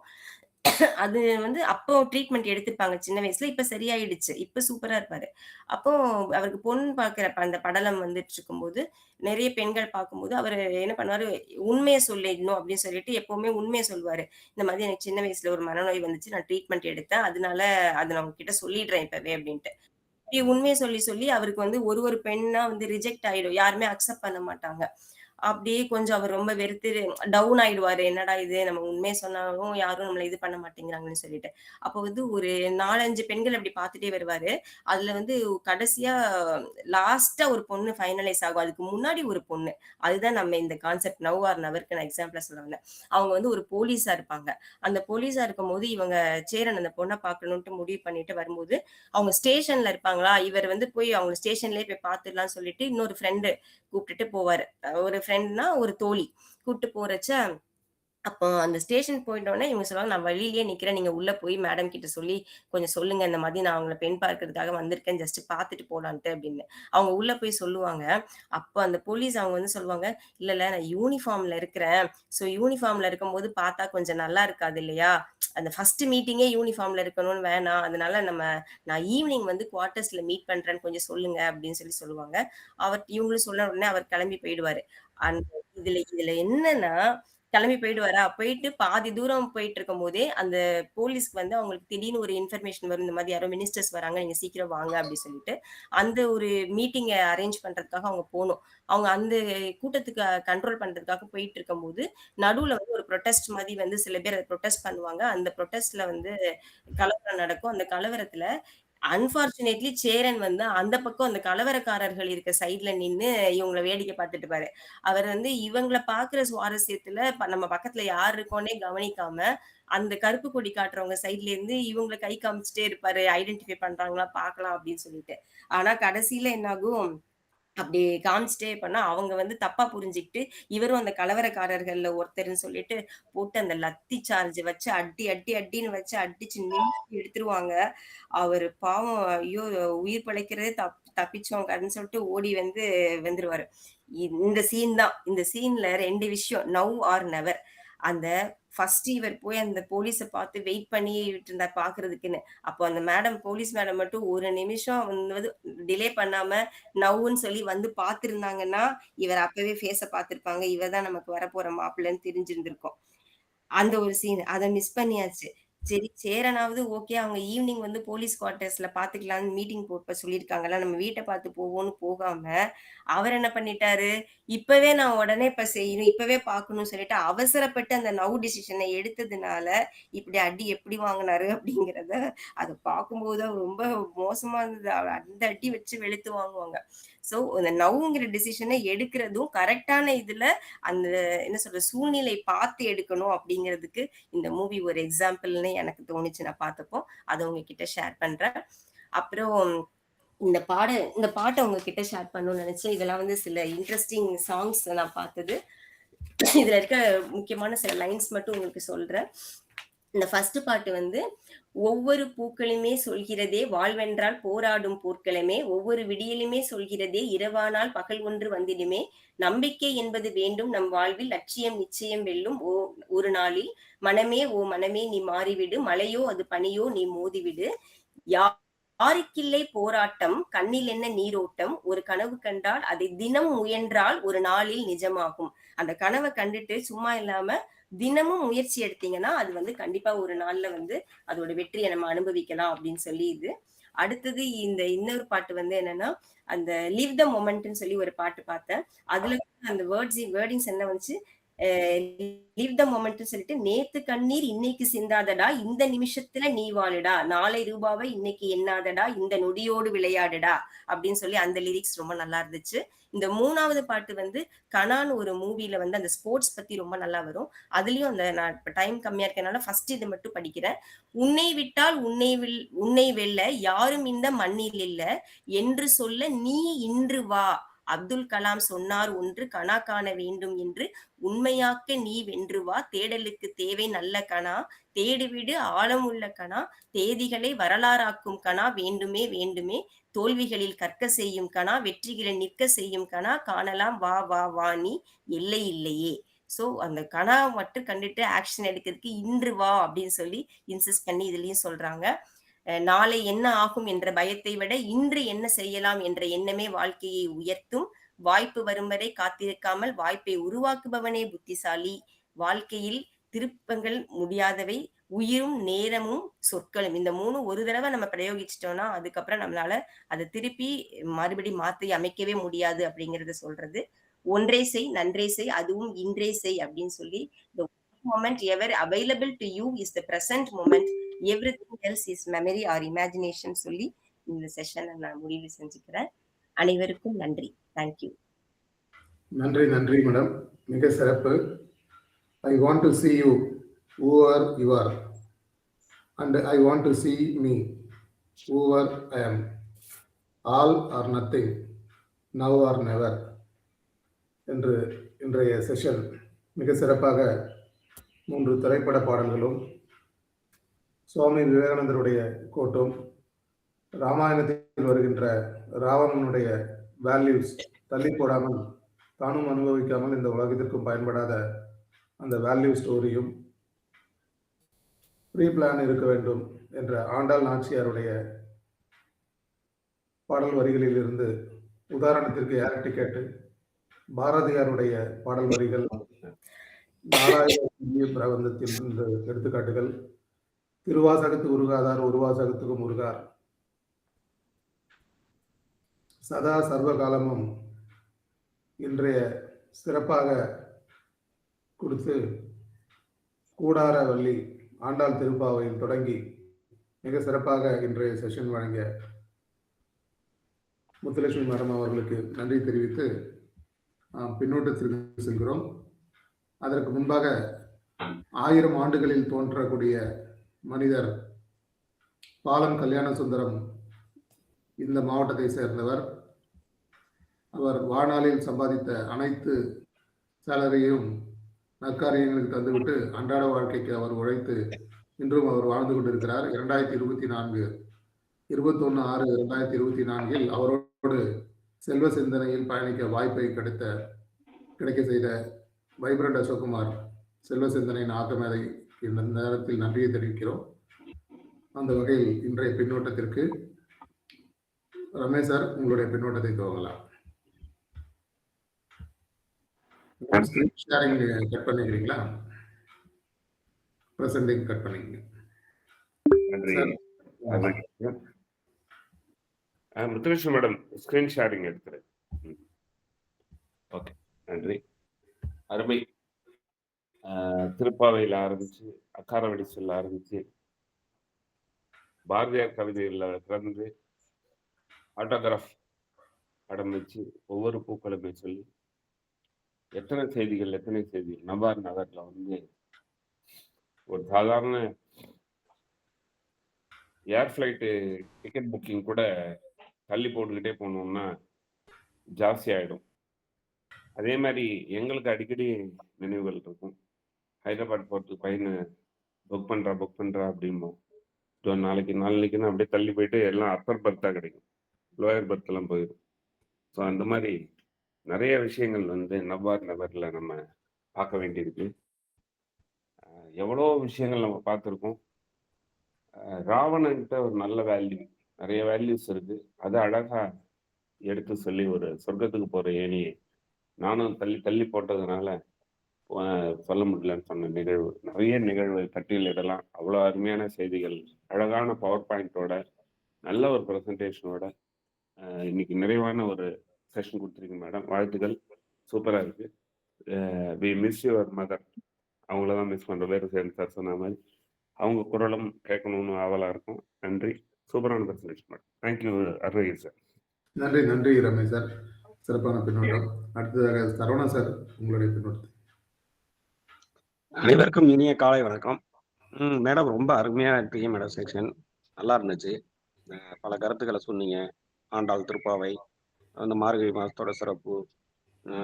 அது வந்து அப்போ ட்ரீட்மெண்ட் எடுத்திருப்பாங்க சின்ன வயசுல. இப்ப சரியாயிடுச்சு. இப்ப சூப்பரா இருப்பாரு. அப்போ அவருக்கு பொண்ணு பார்க்கிற அந்த படலம் வந்துட்டுருக்கும்போது, நெறைய பெண்கள் பார்க்கும்போது, அவரு என்ன பண்ணுவாரு, "உண்மைய சொல்லிடணும்" அப்படின்னு சொல்லிட்டு எப்பவுமே உண்மைய சொல்லுவாரு. இந்த மாதிரி எனக்கு சின்ன வயசுல ஒரு மனநோய் வந்துச்சு. நான் ட்ரீட்மெண்ட் எடுத்தேன். அதனால அத நான் உங்ககிட்ட சொல்லிடுறேன் இப்பவே அப்படின்ட்டு. உண்மைய சொல்லி, சொல்லி அவருக்கு வந்து ஒரு ஒரு பெண்ணா வந்து ரிஜெக்ட் ஆயிடும். யாருமே அக்செப்ட் பண்ண மாட்டாங்க. அப்படியே கொஞ்சம் அவர் ரொம்ப வெறுத்து டவுன் ஆயிடுவாரு. என்னடா இது நம்ம உண்மைய சொன்னாலும் யாரும் நம்மள இது பண்ண மாட்டேங்கிறாங்கன்னு சொல்லிட்டு. அப்போ வந்து ஒரு 4, 5 பெண்கள் அப்படி பார்த்துட்டே வருவாரு. அதுல வந்து கடைசியா லாஸ்ட்டா ஒரு பொண்ணு ஃபைனலைஸ் ஆகும். அதுக்கு முன்னாடி ஒரு பொண்ணு. அதுதான் நம்ம இந்த கான்செப்ட் நவ் ஆர் நெவர்க்கு நான் எக்ஸாம்பிளா சொல்ல வந்தேன். அவங்க வந்து ஒரு போலீஸா இருப்பாங்க. அந்த போலீஸா இருக்கும்போது இவங்க சேரன் அந்த பொண்ண பார்க்கணுன்ட்டு முடிவு பண்ணிட்டு வரும்போது, அவங்க ஸ்டேஷன்ல இருப்பாங்களா, இவர் வந்து போய் அவங்க ஸ்டேஷன்லயே போய் பார்த்துடலாம்னு சொல்லிட்டு இன்னொரு ஃப்ரெண்டு கூப்ட்டுட்டு போவாரு. ஒரு ஃப்ரெண்ட்னா ஒரு தோழி. கூப்ட்டு போறச்ச அப்போ அந்த ஸ்டேஷன் போயிட்டோனே இவங்க சொல்லுவாங்க, "நான் வழியிலேயே நிக்கிறேன். நீங்க உள்ள போய் மேடம் கிட்ட சொல்லி கொஞ்சம் சொல்லுங்க. இந்த மாதிரி நான் உங்கள பெண் பார்க்கிறதுக்காக வந்திருக்கேன். ஜஸ்ட் பார்த்துட்டு போலான்ட்டு" அப்படின்னு. அவங்க உள்ள போய் சொல்லுவாங்க. அப்ப அந்த போலீஸ் அவங்க வந்து சொல்லுவாங்க, "இல்ல, இல்ல நான் யூனிஃபார்ம்ல இருக்கிறேன். ஸோ யூனிஃபார்ம்ல இருக்கும்போது பார்த்தா கொஞ்சம் நல்லா இருக்காது இல்லையா? அந்த ஃபர்ஸ்ட் மீட்டிங்கே யூனிஃபார்ம்ல இருக்கணும்னு வேணாம். அதனால நான் ஈவினிங் வந்து குவார்ட்டர்ஸ்ல மீட் பண்றேன்னு கொஞ்சம் சொல்லுங்க" அப்படின்னு சொல்லுவாங்க. இவங்களும் சொன்ன உடனே அவர் கிளம்பி போயிடுவாரு. அந்த இதுல என்னன்னா கிளம்பி போயிடுவாரா, போயிட்டு பாதி தூரம் போயிட்டுருக்கும்போதே, அந்த போலீஸ்க்கு வந்து அவங்களுக்கு திடீர்னு ஒரு இன்ஃபர்மேஷன் வரும். இந்த மாதிரி யாரோ மினிஸ்டர்ஸ் வராங்க. நீங்க சீக்கிரம் வாங்க அப்டி சொல்லிட்டு. அந்த ஒரு மீட்டிங்க அரேஞ்ச் பண்றதுக்காக அவங்க போணும். அவங்க அந்த கூட்டத்துக்கு கண்ட்ரோல் பண்றதுக்காக போயிட்டுருக்கும்போது, நடுவுல வந்து ஒரு புரொட்டஸ்ட் மாரி வந்து சில பேர் அத புரொட்டஸ்ட் பண்ணுவாங்க. அந்த புரொட்டஸ்ட்ல வந்து கலவரம் நடக்கும். அந்த கலவரத்துல அன்பார்ச்சுனேட்லி சேரன் வந்து அந்த பக்கம் அந்த கலவரக்காரர்கள் இருக்க சைட்ல நின்னு இவங்கள வேடிக்கை பார்த்துட்டு இருப்பாரு. அவர் வந்து இவங்கள பார்க்குற சுவாரஸ்யத்துல நம்ம பக்கத்துல யார் இருக்கோன்னே கவனிக்காம, அந்த கருப்பு கொடி காட்டுறவங்க சைட்ல இருந்து இவங்கள கை காமிச்சுட்டே இருப்பாரு. ஐடென்டிஃபை பண்றாங்களா பார்க்கலாம் அப்படின்னு சொல்லிட்டு. ஆனா கடைசியில என்னாகும் அப்படி காமிச்சுட்டே பண்ணா, அவங்க வந்து தப்பா புரிஞ்சுகிட்டு, இவரும் அந்த கலவரக்காரர்கள்ல ஒருத்தர்ன்னு சொல்லிட்டு, போட்டு அந்த லத்தி சார்ஜ் வச்சு அடின்னு வச்சு அடிச்சு நிமித்தி எடுத்துருவாங்க. அவரு பாவம் ஐயோ! உயிர் பிழைக்கிறதே தப்பிச்சோம் அப்படின்னு சொல்லிட்டு ஓடி வந்து வந்துருவாரு. இந்த சீன் தான். இந்த சீன்ல 2 விஷயம். Now or never. அந்த ஃபர்ஸ்ட் இவர் போய் அந்த போலீஸ பார்த்து வெயிட் பண்ணிட்டு இருந்தார் பார்க்கறதுக்குன்னு. அப்போ அந்த போலீஸ் மேடம் மட்டும் ஒரு நிமிஷம் வந்து டிலே பண்ணாம நவ்வுன்னு சொல்லி வந்து பார்த்திருந்தாங்கன்னா, இவர் அப்பவே ஃபேஸ பார்த்திருப்பாங்க. இவர் தான் நமக்கு வரப்போற மாப்பிள்ளைன்னு தெரிஞ்சிருந்திருக்கும். அந்த ஒரு சீன். அத மிஸ் பண்ணியாச்சு. சரி சேரனாவது ஓகே. அவங்க ஈவ்னிங் வந்து போலீஸ் குவார்ட்டர்ஸ்ல பார்த்துக்கலான்னு மீட்டிங் போட்டு சொல்லியிருக்காங்கல்ல. நம்ம வீட்ட பார்த்து போவோம்ன்னு போகாம, அவர் என்ன பண்ணிட்டாரு, இப்பவே நான் உடனே இப்ப செய்யணும், இப்பவே பார்க்கணும்னு சொல்லிட்டு அவசரப்பட்டு அந்த நவ் டிசிஷன எடுத்ததுனால, இப்படி அடி எப்படி வாங்குனாரு அப்படிங்கிறத அத பார்க்கும்போது தான் ரொம்ப மோசமா இருந்தது. அந்த அடி வச்சு வெளுத்து வாங்குவாங்க. ஸோ அந்த நவுங்கிற டிசிஷனை எடுக்கிறதும் கரெக்டான இதுல அந்த என்ன சொல்ற சூழ்நிலை பார்த்து எடுக்கணும் அப்படிங்கிறதுக்கு இந்த மூவி ஒரு எக்ஸாம்பிள்னு எனக்கு தோணுச்சு நான் பார்த்தப்போ. அதை உங்ககிட்ட ஷேர் பண்றேன். அப்புறம் இந்த பாட்டை உங்ககிட்ட ஷேர் பண்ணணும்னு நினைச்சேன். இதெல்லாம் வந்து சில இன்ட்ரெஸ்டிங் சாங்ஸ் நான் பார்த்தது. இதுல இருக்க முக்கியமான சில லைன்ஸ் மட்டும் உங்களுக்கு சொல்றேன். இந்த ஃபர்ஸ்ட் பாட்டு வந்து, ஒவ்வொரு பூக்களுமே சொல்கிறதே வாழ்வென்றால் போராடும் போர்க்களமே, ஒவ்வொரு விடியலுமே சொல்கிறதே இரவானால் பகல் ஒன்று வந்திடுமே, நம்பிக்கை என்பது வேண்டும் நம் வாழ்வில், லட்சியம் நிச்சயம் வெல்லும் ஒரு நாளில், மனமே ஓ மனமே நீ மாறிவிடு, மழையோ அது பனியோ நீ மோதிவிடு, யாருக்கில்லை போராட்டம் கண்ணில் என்ன நீரோட்டம், ஒரு கனவு கண்டால் அதை தினம் முயன்றால் ஒரு நாளில் நிஜமாகும். அந்த கனவை கண்டுட்டு சும்மா இல்லாம தினமும் முயற்சி எடுத்தீங்கன்னா அது வந்து கண்டிப்பா ஒரு நாள்ல வந்து அதோட வெற்றியை நம்ம அனுபவிக்கலாம் அப்படின்னு சொல்லி இது. அடுத்தது இந்த இன்னொரு பாட்டு வந்து என்னன்னா, அந்த லிவ் த மொமெண்ட்னு சொல்லி ஒரு பாட்டு பார்த்தேன். அதுல அந்த வேர்டிங்ஸ் என்ன வந்துச்சு, லிவ் த மொமெண்ட்னு சொல்லிட்டு, நேத்து கண்ணீர் இன்னைக்கு சிந்தாதடா, இந்த நிமிஷத்துல நீ வாழுடா, நாளை ரூபாவை இன்னைக்கு எண்ணாதடா, இந்த நொடியோடு விளையாடுடா அப்படின்னு சொல்லி அந்த லிரிக்ஸ் ரொம்ப நல்லா இருந்துச்சு. இந்த 3வது பாட்டு வந்து கனான்னு ஒரு மூவில வந்து அந்த ஸ்போர்ட்ஸ் பத்தி ரொம்ப நல்லா வரும். அதுலயும் அந்த நான் இப்ப டைம் கம்மியா இருக்கனால ஃபர்ஸ்ட் இது மட்டும் படிக்கிறேன். உன்னை விட்டால் உன்னை வெல்ல யாரும் இந்த மண்ணில் இல்ல என்று சொல்ல நீ இன்று வா, அப்துல் கலாம் சொன்னார் ஒன்று, கனா காண வேண்டும் என்று, உண்மையாக்க நீ வென்று வா, தேடலுக்கு தேவை நல்ல கனா, தேடிவிடு ஆழம் உள்ள கனா, தேதிகளை வரலாறாக்கும் கனா, வேண்டுமே வேண்டுமே, தோல்விகளில் கற்க செய்யும் கனா, வெற்றிகளை நிற்க செய்யும் கனா, காணலாம் வா வா வா நீ, எல்லை இல்லையே. ஸோ அந்த கனா மட்டும் கண்டுட்டு ஆக்ஷன் எடுக்கிறதுக்கு இன்று வா அப்படின்னு சொல்லி இன்சிஸ்ட் பண்ணி இதுலயும் சொல்றாங்க. நாளை என்ன ஆகும் என்ற பயத்தை விட இன்று என்ன செய்யலாம் என்ற எண்ணமே வாழ்க்கையை உயர்த்தும், வாய்ப்பு வரும் வரை காத்திருக்காமல் வாய்ப்பை உருவாக்குபவனே புத்திசாலி, வாழ்க்கையில் திருப்பங்கள் முடியாதவை உயிரும் நேரமும் சொற்களும், இந்த 3 ஒரு தடவை நம்ம பிரயோகிச்சிட்டோம்னா அதுக்கப்புறம் நம்மளால அதை திருப்பி மறுபடி மாற்றி அமைக்கவே முடியாது அப்படிங்கறத சொல்றது. ஒன்றே செய் நன்றே செய் அதுவும் இன்றே செய் அப்படின்னு சொல்லி, the moment ever available to you is the present moment, everything else is memory or imagination சொல்லி இந்த செஷனை நான் முடிவு செஞ்சுக்கிறேன். அனைவருக்கும் நன்றி. தேங்க்யூ. நன்றி நன்றி மேடம், மிக சிறப்பு. I want to see you whoever you are and I want to see me whoever I am, all or nothing, now or never என்று இன்றைய செஷன் மிக சிறப்பாக 3 திரைப்பட பாடல்களும் சுவாமி விவேகானந்தருடைய கோட்டும் ராமாயணத்தில் வருகின்ற ராவணனுடைய வேல்யூஸ் தள்ளி போடாமல் தானும் அனுபவிக்காமல் இந்த உலகத்திற்கும் பயன்படாத அந்த வேல்யூ ஸ்டோரியும், ப்ரீ பிளான் இருக்க வேண்டும் என்ற ஆண்டாள் நாச்சியாருடைய பாடல் வரிகளில் இருந்து உதாரணத்திற்கு ஏர் டிக்கெட்டு, பாரதியாருடைய பாடல் வரிகள், நாராயண பிரபந்தத்தில் இருந்து எடுத்துக்காட்டுகள், திருவாசகத்து உருகாதார் ஒருவாசகத்துக்கும் உருகார், சதா சர்வ காலமும் இன்றைய சிறப்பாக கொடுத்து, கூடார வள்ளி ஆண்டாள் திருப்பாவையில் தொடங்கி மிக சிறப்பாக இன்றைய செஷன் வழங்கிய முத்துலட்சுமி மேடம் அவர்களுக்கு நன்றி தெரிவித்து பின்னோட்டத்திற்கு செல்கிறோம். அதற்கு முன்பாக 1000 ஆண்டுகளில் தோன்றக்கூடிய மனிதர் பாலம் கல்யாண சுந்தரம் இந்த மாவட்டத்தை சேர்ந்தவர். அவர் வாழ்நாளில் சம்பாதித்த அனைத்து சேலரியும் நற்காரியங்களுக்கு தந்துவிட்டு அன்றாட வாழ்க்கைக்கு அவர் உழைத்து இன்றும் அவர் வாழ்ந்து கொண்டிருக்கிறார். 2024 21/6/2024 அவரோடு செல்வ சிந்தனையில் பயணிக்க வாய்ப்பை கிடைக்க செய்த வைப்ரண்ட் அசோக்குமார் செல்வ சிந்தனையின் ஆக்கமேதை இந்த நேரத்தில் நன்றியை தெரிவிக்கிறோம். அந்த வகையில் இன்றைய பின்னோட்டத்திற்கு ரமேஷ் சார் உங்களுடைய பின்னோட்டத்தை துவங்கலாம். ஷேரிங் கட் பண்ணிக்கிறீங்களா? பிரசன்டிங் கட் பண்ணிக்கங்க. முத்துலட்சுமி மேடம் ஸ்கிரீன் ஷேரிங் எடுக்கிறேன். ஓகே, நன்றி. அருமை. திருப்பாவையில் ஆரம்பிச்சு, அக்காரவடி சொல்ல ஆரம்பிச்சு, பாரதியார் கவிதையில் திறந்து, படம் வச்சு ஒவ்வொரு பூக்களுமே சொல்லி எத்தனை செய்திகள் நபார் நகர்ல வந்து ஒரு சாதாரண ஏர் ஃப்ளைட்டு டிக்கெட் புக்கிங் கூட தள்ளி போட்டுக்கிட்டே போனோம்னா ஜாஸ்தி ஆகிடும். அதே மாதிரி எங்களுக்கு அடிக்கடி நினைவுகள் இருக்கும். ஹைதராபாத் போகிறதுக்கு பையனை புக் பண்ணுறா அப்படிம்போம். நாளைக்குன்னு அப்படியே தள்ளி போயிட்டு எல்லாம் அப்பர் பர்த்தாக கிடைக்கும், லோயர் பர்த்லாம் போயிடும். ஸோ அந்த மாதிரி நிறைய விஷயங்கள் வந்து நபார் நகரில் நம்ம பார்க்க வேண்டியிருக்கு. எவ்வளோ விஷயங்கள் நம்ம பார்த்துருக்கோம். ராவணன்கிட்ட ஒரு நல்ல நிறைய வேல்யூஸ் இருக்கு. அதை அழகா எடுத்து சொல்லி ஒரு சொர்க்கத்துக்கு போற ஏணியை நானும் தள்ளி தள்ளி போட்டதுனால சொல்ல முடியலன்னு சொன்ன நிறைய நிகழ்வு பட்டியலிடலாம். அவ்வளோ அருமையான செய்திகள், அழகான பவர் பாயிண்டோட, நல்ல ஒரு ப்ரெசன்டேஷனோட இன்னைக்கு நிறைவான ஒரு செஷன் கொடுத்துருக்கீங்க மேடம். வாழ்த்துக்கள், சூப்பரா இருக்கு. We miss your mother. அவங்களதான் மிஸ் பண்ற. வேறு சேர்ந்து சார் சொன்ன மாதிரி அவங்க குரலும் கேட்கணும்னு ஆவலா இருக்கும். நன்றி, சூப்பரான presentation madam. Thank you Arunagiri sir. நன்றி ரமேஷ் சார், சிறப்பான பின்னோட்டம். அடுத்ததாக சரவணன் சார், உங்களுடைய பின்னோட்டம். அனைவருக்கும் இனிய காலை வணக்கம். மேடம், ரொம்ப அருமையா இருக்கு மேடம். செக்ஷன் நல்லா இருந்துச்சு. பல கருத்துக்களை சொன்னீங்க. ஆண்டாள் திருப்பாவை, அந்த மார்கழி மாதத்தோட சிறப்பு,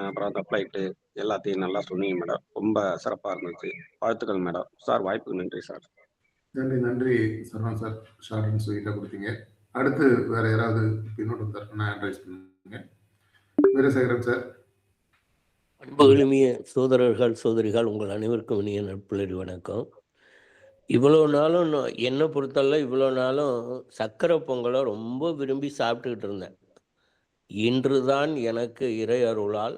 அப்புறம் அந்த ஃப்ளைட்டு எல்லாத்தையும் நல்லா சொன்னீங்க மேடம். ரொம்ப சிறப்பாக இருந்துச்சு. வாழ்த்துக்கள் மேடம். சார், வாய்ப்புக்கு நன்றி சார். நன்றி சரவணன் சார், ஷார்ட் அண்ட் ஸ்வீட்டாக கொடுத்தீங்க. அடுத்து வேற யாராவது பின்னோட்டம் தரணும்னா அட்வைஸ் பண்ணுங்க. வீரசேகரன் சார். அன்புகளுமிய சோதரர்கள் சோதரிகள் உங்கள் அனைவருக்கும் இனிய நட்புலரி வணக்கம். இவ்வளோ நாளும் என்னை பொறுத்தவரை இவ்வளோ நாளும் சக்கரை பொங்கலை ரொம்ப விரும்பி சாப்பிட்டுக்கிட்டு இருந்தேன். இன்றுதான் எனக்கு இறை அருளால்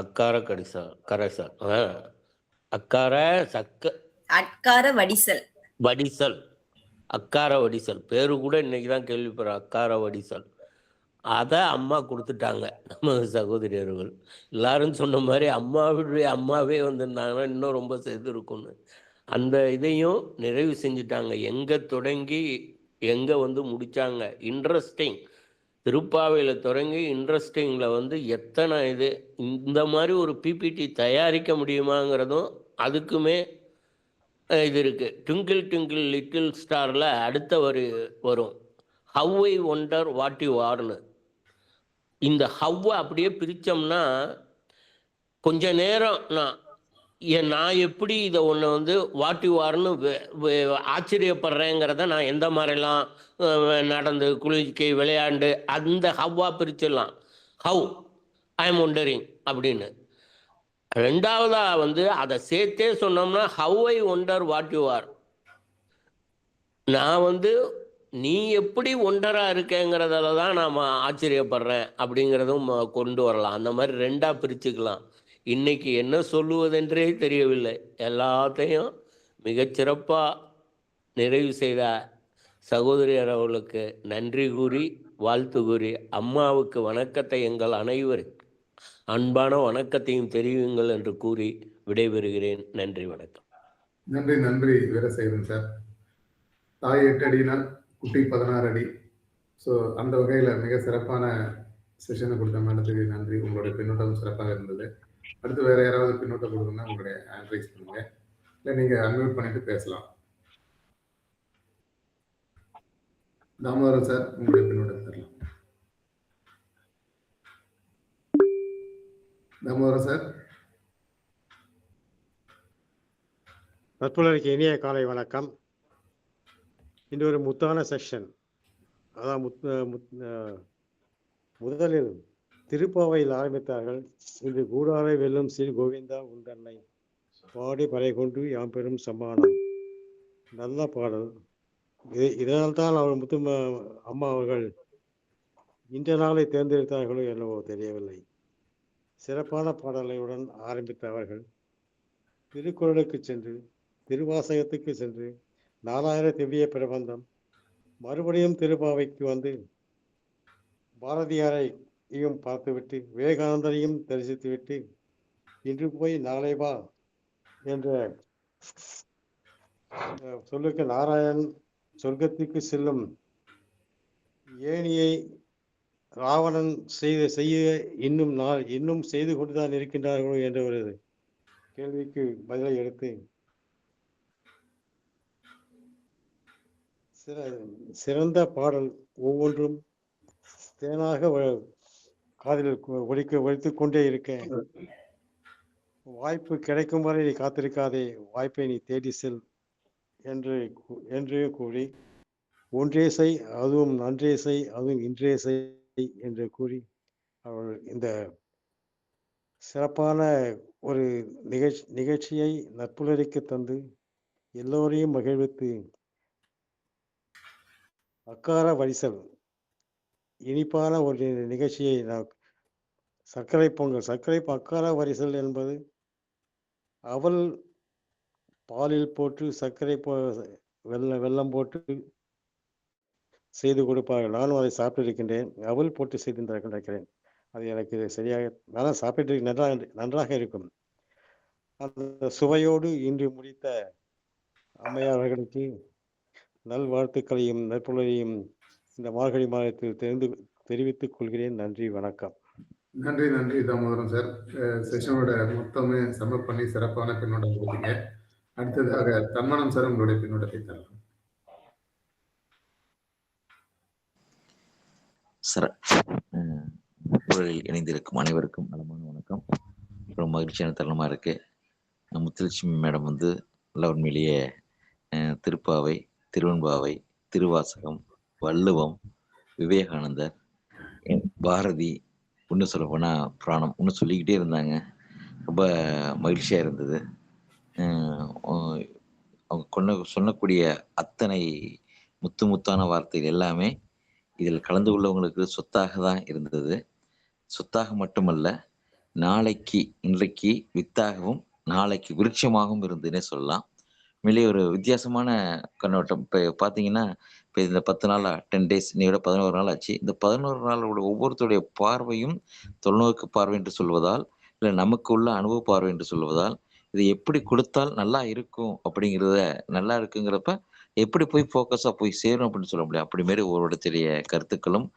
அக்கார கரைசல் அக்கார வடிசல் பேரு கூட இன்னைக்கு தான் கேள்விப்படுறேன். அக்கார வடிசல் அதை அம்மா கொடுத்துட்டாங்க. நம்ம சகோதரியர்கள் எல்லாரும் சொன்ன மாதிரி அம்மாவே வந்திருந்தாங்கன்னா இன்னும் ரொம்ப செய்திருக்கும்னு. அந்த இதையும் நிறைவு செஞ்சுட்டாங்க. எங்கே தொடங்கி எங்கே வந்து முடித்தாங்க. இன்ட்ரெஸ்டிங். திருப்பாவையில் தொடங்கி இன்ட்ரெஸ்டிங்கில் வந்து எத்தனை இது, இந்த மாதிரி ஒரு பிபிடி தயாரிக்க முடியுமாங்கிறதும் அதுக்குமே இது இருக்குது. ட்விங்கிள் ட்விங்கிள் லிட்டில் ஸ்டாரில் அடுத்த வரும் how I wonder what you ஆர்னு. இந்த ஹவ்வை அப்படியே பிரித்தோம்னா கொஞ்ச நேரம் நான் எப்படி இதை ஒன்று வந்து வாட் யூ ஆர்னு ஆச்சரியப்படுறேங்கிறத நான் எந்த மாதிரிலாம் நடந்து குளிர்ச்சி விளையாண்டு அந்த ஹவ்வா பிரிச்சிடலாம். ஹவ் ஐ எம் ஒண்டரிங் அப்படின்னு. ரெண்டாவதா வந்து அதை சேர்த்தே சொன்னோம்னா how I wonder what you are. நான் வந்து நீ எப்படி ஒண்டரா இருக்கேங்கிறதுல தான் நான் ஆச்சரியப்படுறேன் அப்படிங்கிறதும் கொண்டு வரலாம். அந்த மாதிரி ரெண்டாக பிரிச்சுக்கலாம். இன்னைக்கு என்ன சொல்லுவதென்றே தெரியவில்லை. எல்லாத்தையும் மிகச்சிறப்பாக நிறைவு செய்த சகோதரியர் அவர்களுக்கு நன்றி கூறி வாழ்த்து கூறி, அம்மாவுக்கு வணக்கத்தை எங்கள் அனைவரும் அன்பான வணக்கத்தையும் தெரிவியுங்கள் என்று கூறி விடைபெறுகிறேன். நன்றி, வணக்கம். நன்றி வீரசேகரன் சார். தாய் 8 அடினா குட்டி 16 அடி. ஸோ அந்த வகையில் மிக சிறப்பான செஷனை கொடுத்த மேடத்துக்கு நன்றி. உங்களுடைய பின்னோட்டம் சிறப்பாக இருந்தது. அடுத்து வேற யாராவது பின்னோட்டம் கொடுக்கணும்னா உங்களுடைய ஹேண்ட் ரைஸ் பண்ணுங்க, இல்லை நீங்கள் அன்மியூட் பண்ணிட்டு பேசலாம். தாமோதரன் சார், உங்களுடைய பின்னோட்டம் தரலாம். தாமோதரன் சார். நட்புலருக்கு இனிய காலை வணக்கம். இன்று ஒரு முத்தான செக்ஷன். அதான் முதலில் திருப்பாவையில் ஆரம்பித்தார்கள். இன்று கூடாரை வெல்லும் ஸ்ரீ கோவிந்தா உண்டன்னை பாடி பறை கொண்டு யாம் பெரும் சம்மானம். நல்ல பாடல். இதனால் தான் அவர் அம்மா அவர்கள் இந்த நாளை தேர்ந்தெடுத்தார்களோ என்னவோ தெரியவில்லை. சிறப்பான பாடலையுடன் ஆரம்பித்த அவர்கள் திருக்குறளுக்கு சென்று, திருவாசகத்துக்கு சென்று, 4000 திவ்ய பிரபந்தம், மறுபடியும் திருப்பாவைக்கு வந்து பாரதியாரையும் பார்த்துவிட்டு விவேகானந்தரையும் தரிசித்துவிட்டு இன்று போய் நாளை வா என்ற சொல்லுக்கு நாராயண் சொர்க்கத்திற்கு செல்லும் ஏணியை ராவணன் செய்ய இன்னும் செய்து கொண்டுதான் இருக்கின்றார்களோ என்ற ஒரு கேள்விக்கு பதிலை எடுத்து சிறந்த பாடல் ஒவ்வொன்றும் தேனாக காதில் ஒலித்துக் கொண்டே இருக்கேன். வாய்ப்பு கிடைக்கும் வரை நீ காத்திருக்காதே, வாய்ப்பை நீ தேடி செல் என்று கூறி, ஒன்றே செய் அதுவும் நன்றே செய் அதுவும் இன்றே செய் என்று கூறி அவர்கள் இந்த சிறப்பான ஒரு நிகழ்ச்சியை நட்புலரிக்க தந்து எல்லோரையும் மகிழ்வித்து அக்கார வரிசல் இனிப்பான ஒரு நிகழ்ச்சியை சர்க்கரை பொங்கல் அக்கார வரிசல் என்பது அவல் பாலில் போட்டு சர்க்கரை வெல்லம் போட்டு செய்து கொடுப்பார்கள். நானும் அதை சாப்பிட்டிருக்கின்றேன். அவல் போட்டு செய்து நினைக்கிறேன். அது எனக்கு சரியாக நான் சாப்பிட்டு நன்றாக இருக்கும். அந்த சுவையோடு இன்று முடித்த அம்மையார்களுக்கு நல்வாழ்த்துக்களையும் நற்புலரையும் இந்த மார்கழி மாதத்தில் தெரிவித்துக் கொள்கிறேன். நன்றி, வணக்கம். நன்றி தாமோதரம் சார். செஷனோட மொத்தமே சம பண்ணி சிறப்பான பின்னோட்டம் கொடுத்தீங்க. அடுத்ததாக தன்மனம் சார் உங்களுடைய பின்னோட்டத்தை தரலாம். இணைந்திருக்கும் அனைவருக்கும் நலமான வணக்கம். ரொம்ப மகிழ்ச்சியான தருணமா இருக்கு. முத்துலட்சுமி மேடம் நல்ல உண்மையிலேயே திருப்பாவை, திருவெண்பாவை, திருவாசகம், வள்ளுவம், விவேகானந்தர், பாரதி, இன்னும் சொல்ல போனா புராணம் இன்னும் சொல்லிக்கிட்டே இருந்தாங்க. ரொம்ப மகிழ்ச்சியா இருந்தது. அவங்க சொல்லக்கூடிய அத்தனை முத்தான வார்த்தைகள் எல்லாமே இதில் கலந்து உள்ளவங்களுக்கு சொத்தாக தான் இருந்தது. சொத்தாக மட்டுமல்ல, இன்றைக்கு வித்தாகவும் நாளைக்கு விருட்சமாகவும் இருந்ததுன்னே சொல்லலாம். மேலே ஒரு வித்தியாசமான கண்ணோட்டம். இப்போ பார்த்தீங்கன்னா, இப்போ இந்த 10 நாள் 10 days இன்னையோட 11 நாள் ஆச்சு. இந்த 11 நாளோட ஒவ்வொருத்தருடைய பார்வையும் தொலைநோக்கு பார்வை என்று சொல்வதால், இல்லை நமக்கு உள்ள அனுபவ பார்வை என்று சொல்வதால், இதை எப்படி கொடுத்தால் நல்லா இருக்கும் நல்லா இருக்குங்கிறப்ப எப்படி போய் ஃபோக்கஸாக போய் சேரும் அப்படின்னு சொல்ல முடியும். அப்படி மாரி ஒருவருடைய கருத்துக்களும்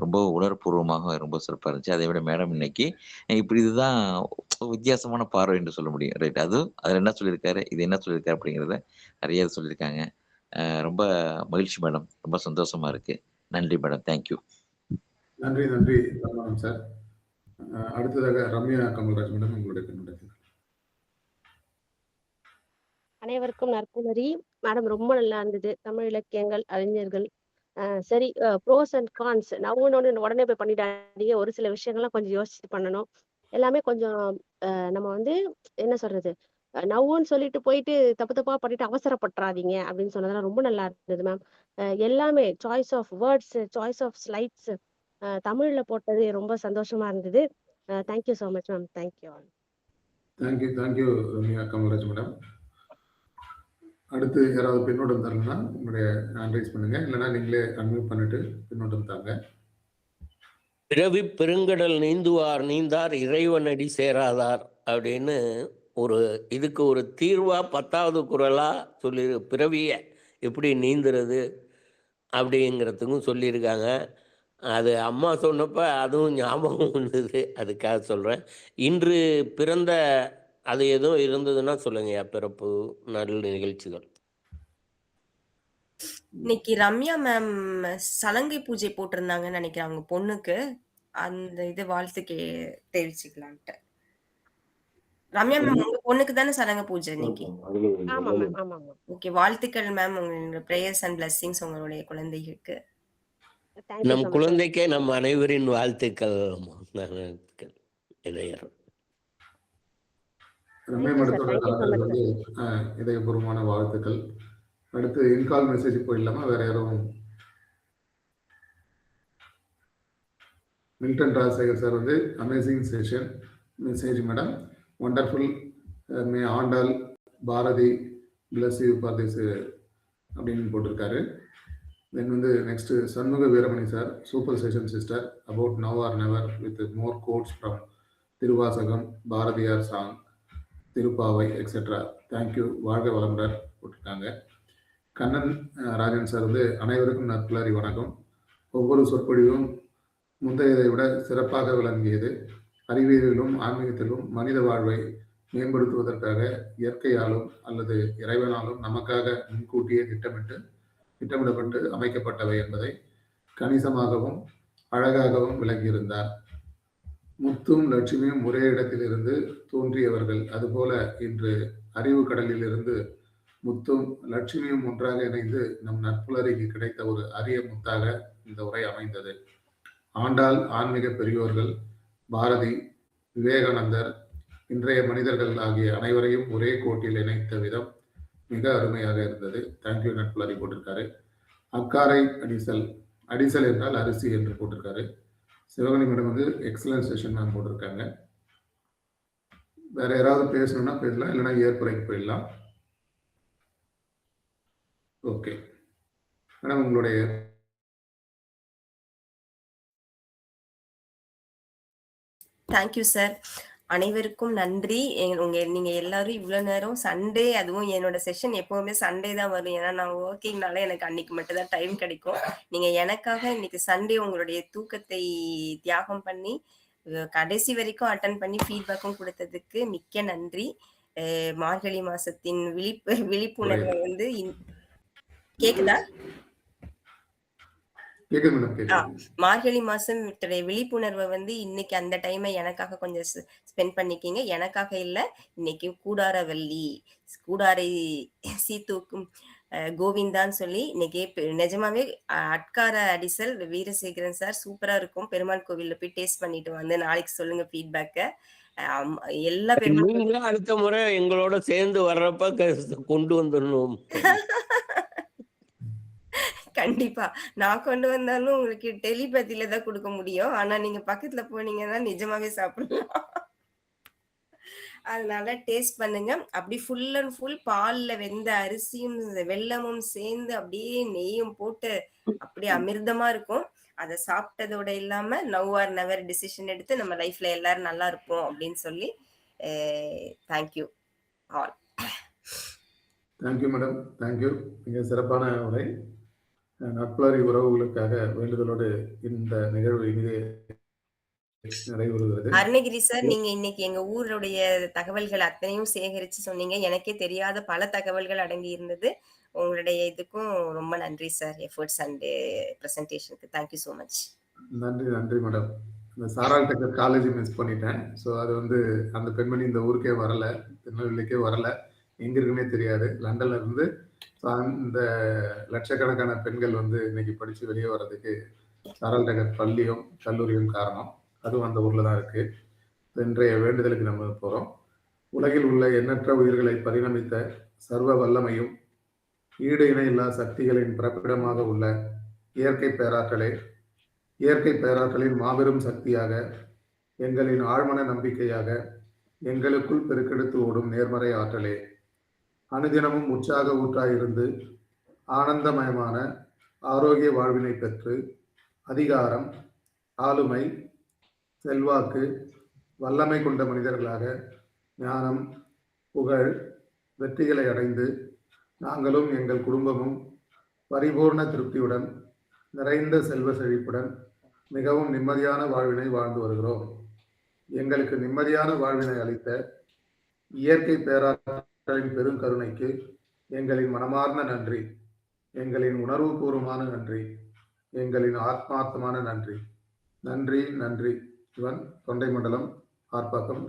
ரொம்ப உணர்வுபூர்வமாக ரொம்ப சிறப்பாக இருந்துச்சு. அதை விட மேடம் இன்னைக்கு இப்படி இதுதான் வித்தியாசமான பார்வை என்று சொல்ல முடியும். ரைட், அதில் என்ன சொல்லியிருக்காரு, இது என்ன சொல்லியிருக்காரு அப்படிங்கிறத நிறைய சொல்லியிருக்காங்க. ரொம்ப மகிழ்ச்சி மேடம், ரொம்ப சந்தோஷமா இருக்கு. நன்றி மேடம், தேங்க்யூ. நன்றி சார். அடுத்ததாக ரம்யா கமல்ராஜ் மேடம் உங்களுடைய பின்னோட்டத்தில். அனைவருக்கும் நற்புணரி. மேடம் ரொம்ப நல்லா இருந்தது. தமிழ் இலக்கியங்கள், அறிஞர்கள், சரி, ப்ரோஸ் அண்ட் கான்ஸ் நான் ஒன்று உடனே போய் பண்ணிட்டாதீங்க. ஒரு சில விஷயங்கள்லாம் கொஞ்சம் யோசிச்சு பண்ணணும். எல்லாமே கொஞ்சம் நம்ம என்ன சொல்றது, நவ்வுன்னு சொல்லிட்டு போயிட்டு தப்பா பண்ணிட்டு அவசரப்பட்டுறாதீங்க அப்படின்னு சொன்னதெல்லாம் ரொம்ப நல்லா இருந்தது மேம். எல்லாமே choice of words, choice of slides தமிழ்ல போட்டது ரொம்ப சந்தோஷமா இருந்தது. Thank you so much ma'am. Thank you all. Thank you Ramya Kamalraj madam. அடுத்து யாராவது பின்னோட்டம் தரணும்னா உங்களுடைய ஹேண்ட் ரைஸ் பண்ணுங்க, இல்லைன்னா நீங்களே அன்மியூட் பண்ணிட்டு பின்னோட்டம் தாங்க. பிறவி பெருங்கடல் நீந்துவார் நீந்தார் இறைவனடி சேராதார் அப்படின்னு இதுக்கு ஒரு தீர்வா 10வது குறளா சொல்லி பிறவிய எப்படி நீந்துறது அப்படிங்கிறதுக்கும் சொல்லியிருக்காங்க. அது அம்மா சொன்னப்ப அதுவும் ஞாபகம் வந்தது, அதுக்காக சொல்கிறேன். இன்று பிறந்த அது எதுவும் இருந்ததுன்னா சொல்லுங்கய்யா, பிறப்பு நல்ல நிகழ்ச்சிகள். இன்னைக்கு ரம்யா மேம் சலங்கை பூஜை போட்டிருந்தாங்கன்னு நினைக்கிறேன் அவங்க பொண்ணுக்கு. அந்த இது வாழ்த்துக்கு தெரிவிச்சுக்கலான்ட்டு. ரம்யா மேம் உங்க பொண்ணுக்கு தானே சலங்கை பூஜை இன்னைக்கு? ஓகே, வாழ்த்துக்கள் மேம். உங்களோட பிரேயர்ஸ் அண்ட் பிளெஸிங்ஸ் உங்களுடைய குழந்தைகளுக்கு. நம் குழந்தைக்கே நம் அனைவரின் வாழ்த்துக்கள். ரம்யா மேடத்தோட இதயபூர்வமான வாழ்த்துக்கள். அடுத்து இன்கால் மெசேஜ் போயிடலாமா? வேற யாரும்? Milton Rajasekar sir amazing session message madam, wonderful, may Andal Bharathi bless you for this அப்படின்னு போட்டிருக்காரு. Then next Shanmuga Veeramani sir, super session sister, about now or never with more quotes from Thiruvasagam, Bharathiyar song, Thiruppavai etcetera. Thank you, வாழ்க வளமுடன் போட்டிருக்காங்க. கண்ணன் ராஜன் சார் அனைவருக்கும் நற்புலரி வணக்கம். ஒவ்வொரு சொற்பொழிவும் முந்தையதை விட சிறப்பாக விளங்கியது. அறிவியலிலும் ஆன்மீகத்திலும் மனித வாழ்வை மேம்படுத்துவதற்காக இயற்கையாலும் அல்லது இறைவனாலும் நமக்காக முன்கூட்டியே திட்டமிடப்பட்டு அமைக்கப்பட்டவை என்பதை கணிசமாகவும் அழகாகவும் விளங்கியிருந்தார். முத்தும் லட்சுமியும் ஒரே இடத்திலிருந்து தோன்றியவர்கள். அதுபோல இன்று அறிவு கடலில் இருந்து முத்தும் லட்சுமியும் ஒன்றாக இணைந்து நம் நட்புலரிக்கு கிடைத்த ஒரு அரிய முத்தாக இந்த உரை அமைந்தது. ஆண்டாள், ஆன்மீக பெரியோர்கள், பாரதி, விவேகானந்தர், இன்றைய மனிதர்கள் ஆகிய அனைவரையும் ஒரே கோட்டில் இணைத்த விதம் மிக அருமையாக இருந்தது. தேங்க்யூ நட்புலரி போட்டிருக்காரு. அக்காரை அடிசல், அடிசல் என்றால் அரிசி என்று போட்டிருக்காரு. சிவகணி மேடம் வந்து எக்ஸலன்ட் செஷன் மேம் போட்டிருக்காங்க. வேற யாராவது பேசணும்னா பேசலாம், இல்லைன்னா ஏற்புரைக்கு போயிடலாம். ஓகே மேடம், உங்களுடைய தேங்க்யூ சார். அனைவருக்கும் நன்றி. நீங்க எல்லாரும் இவ்வளவு நேரம் சண்டே, அதுவும் என்னோட செஷன் எப்பவுமே சண்டே தான் வரும். ஏன்னா நான் ஒர்க்கிங்னால எனக்கு அன்னைக்கு மட்டும் தான் டைம் கிடைக்கும். நீங்க எனக்காக இன்னைக்கு சண்டே உங்களுடைய தூக்கத்தை தியாகம் பண்ணி கடைசி வரைக்கும் அட்டன் பண்ணி ஃபீட்பேக்கும் கொடுத்ததுக்கு மிக்க நன்றி. மார்கழி மாசத்தின் விழிப்புணர்வை வந்து கேக்குதா? மார்கழி மாசம் விழிப்புணர்வை வந்து இன்னைக்கு அந்த டைமை எனக்காக கொஞ்சம் ஸ்பெண்ட் பண்ணிக்கிங்க. எனக்காக இல்ல, இன்னைக்கு கூடாரை சீத்தூக்கும் கோவிந்தான்னு சொல்லி இன்னைக்கு நிஜமாவே அட்கார அடிசல் வீரசேகரன் சார் சூப்பரா இருக்கும். பெருமாள் கோவில்ல போய் டேஸ்ட் பண்ணிட்டு வந்து நாளைக்கு சொல்லுங்க ஃபீட்பேக்க. எல்லா நீங்களும் அடுத்த முறை எங்களோட சேர்ந்து வர்றப்ப கொண்டு வந்துடணும். கண்டிப்பா நான் கொண்டு வந்தாலும் உங்களுக்கு டெலிபதியில தான் கொடுக்க முடியும். ஆனா நீங்க பக்கத்துல போனீங்கன்னா நிஜமாவே சாப்பிடலாம். அதனால டேஸ்ட் பண்ணுங்க. அப்படி ஃபுல் அண்ட் ஃபுல் பால்ல வெந்த அரிசியும் வெல்லமும் சேர்ந்து அப்படியே நெய்யும் போட்டு அப்படியே அமிர்தமா இருக்கும். அதை சாப்பிட்டதோட இல்லாம நவ் ஆர் நெவர் டிசிஷன் எடுத்து நம்ம லைஃப்ல எல்லாரும் நல்லா இருப்போம் அப்படின்னு சொல்லி thank you all. Thank you madam, thank you. மிக சிறப்பான உரை. நட்புலரி உறவுகளுக்காக வேண்டுதலோடு இந்த நிகழ்வு இனிதே நிறைவுறுகிறது. அருணகிரி சார், நீங்க இன்னைக்கு எங்க ஊருடைய தகவல்கள் அத்தனையும் சேகரிச்சு சொன்னீங்க. எனக்கே தெரியாத பல தகவல்கள் அடங்கி இருந்தது. உங்களுடைய இதுக்கும் ரொம்ப நன்றி சார். எஃபர்ட்ஸ் அண்ட் பிரசன்டேஷனுக்கு தேங்க்யூ ஸோ மச். நன்றி மேடம். இந்த சாரால் டெக்கர் காலேஜ் மிஸ் பண்ணிட்டேன். ஸோ அது வந்து அந்த பெண்மணி இந்த ஊருக்கே வரல, திருநெல்வேலிக்கே வரல, எங்க இருக்குன்னே தெரியாது. லண்டன்ல இருந்து இந்த லட்சக்கணக்கான பெண்கள் வந்து இன்னைக்கு படிச்சு வெளியே வர்றதுக்கு சாரால் டெக்கர் பள்ளியும் கல்லூரியும் காரணம். அதுவும் அந்த ஊர்ல தான் இருக்கு. இன்றைய வேண்டுதலுக்கு நம்ம போறோம். உலகில் உள்ள எண்ணற்ற உயிர்களை பரிணமித்த சர்வ வல்லமையும் ஈடு இணையில்லா சக்திகளின் பிறப்பிடமாக உள்ள இயற்கை பேராற்றலின் மாபெரும் சக்தியாக, எங்களின் ஆழ்மன நம்பிக்கையாக, எங்களுக்குள் பெருக்கெடுத்து ஓடும் நேர்மறை ஆற்றலே, அனுதினமும் உற்சாக ஊற்றாயிருந்து ஆனந்தமயமான ஆரோக்கிய வாழ்வினை பெற்று அதிகாரம், ஆளுமை, செல்வாக்கு, வல்லமை கொண்ட மனிதர்களாக ஞானம், புகழ், வெற்றிகளை அடைந்து நாங்களும் எங்கள் குடும்பமும் பரிபூர்ண திருப்தியுடன் நிறைந்த செல்வ செழிப்புடன் மிகவும் நிம்மதியான வாழ்வினை வாழ்ந்து வருகிறோம். எங்களுக்கு நிம்மதியான வாழ்வினை அளித்த இயற்கை பேராற்றலின் பெருங்கருணைக்கு எங்களின் மனமார்ந்த நன்றி, எங்களின் உணர்வுபூர்வமான நன்றி, எங்களின் ஆத்மார்த்தமான நன்றி. நன்றி நன்றி. இவன் தொண்டை மண்டலம், ஆர்ப்பாக்கம்.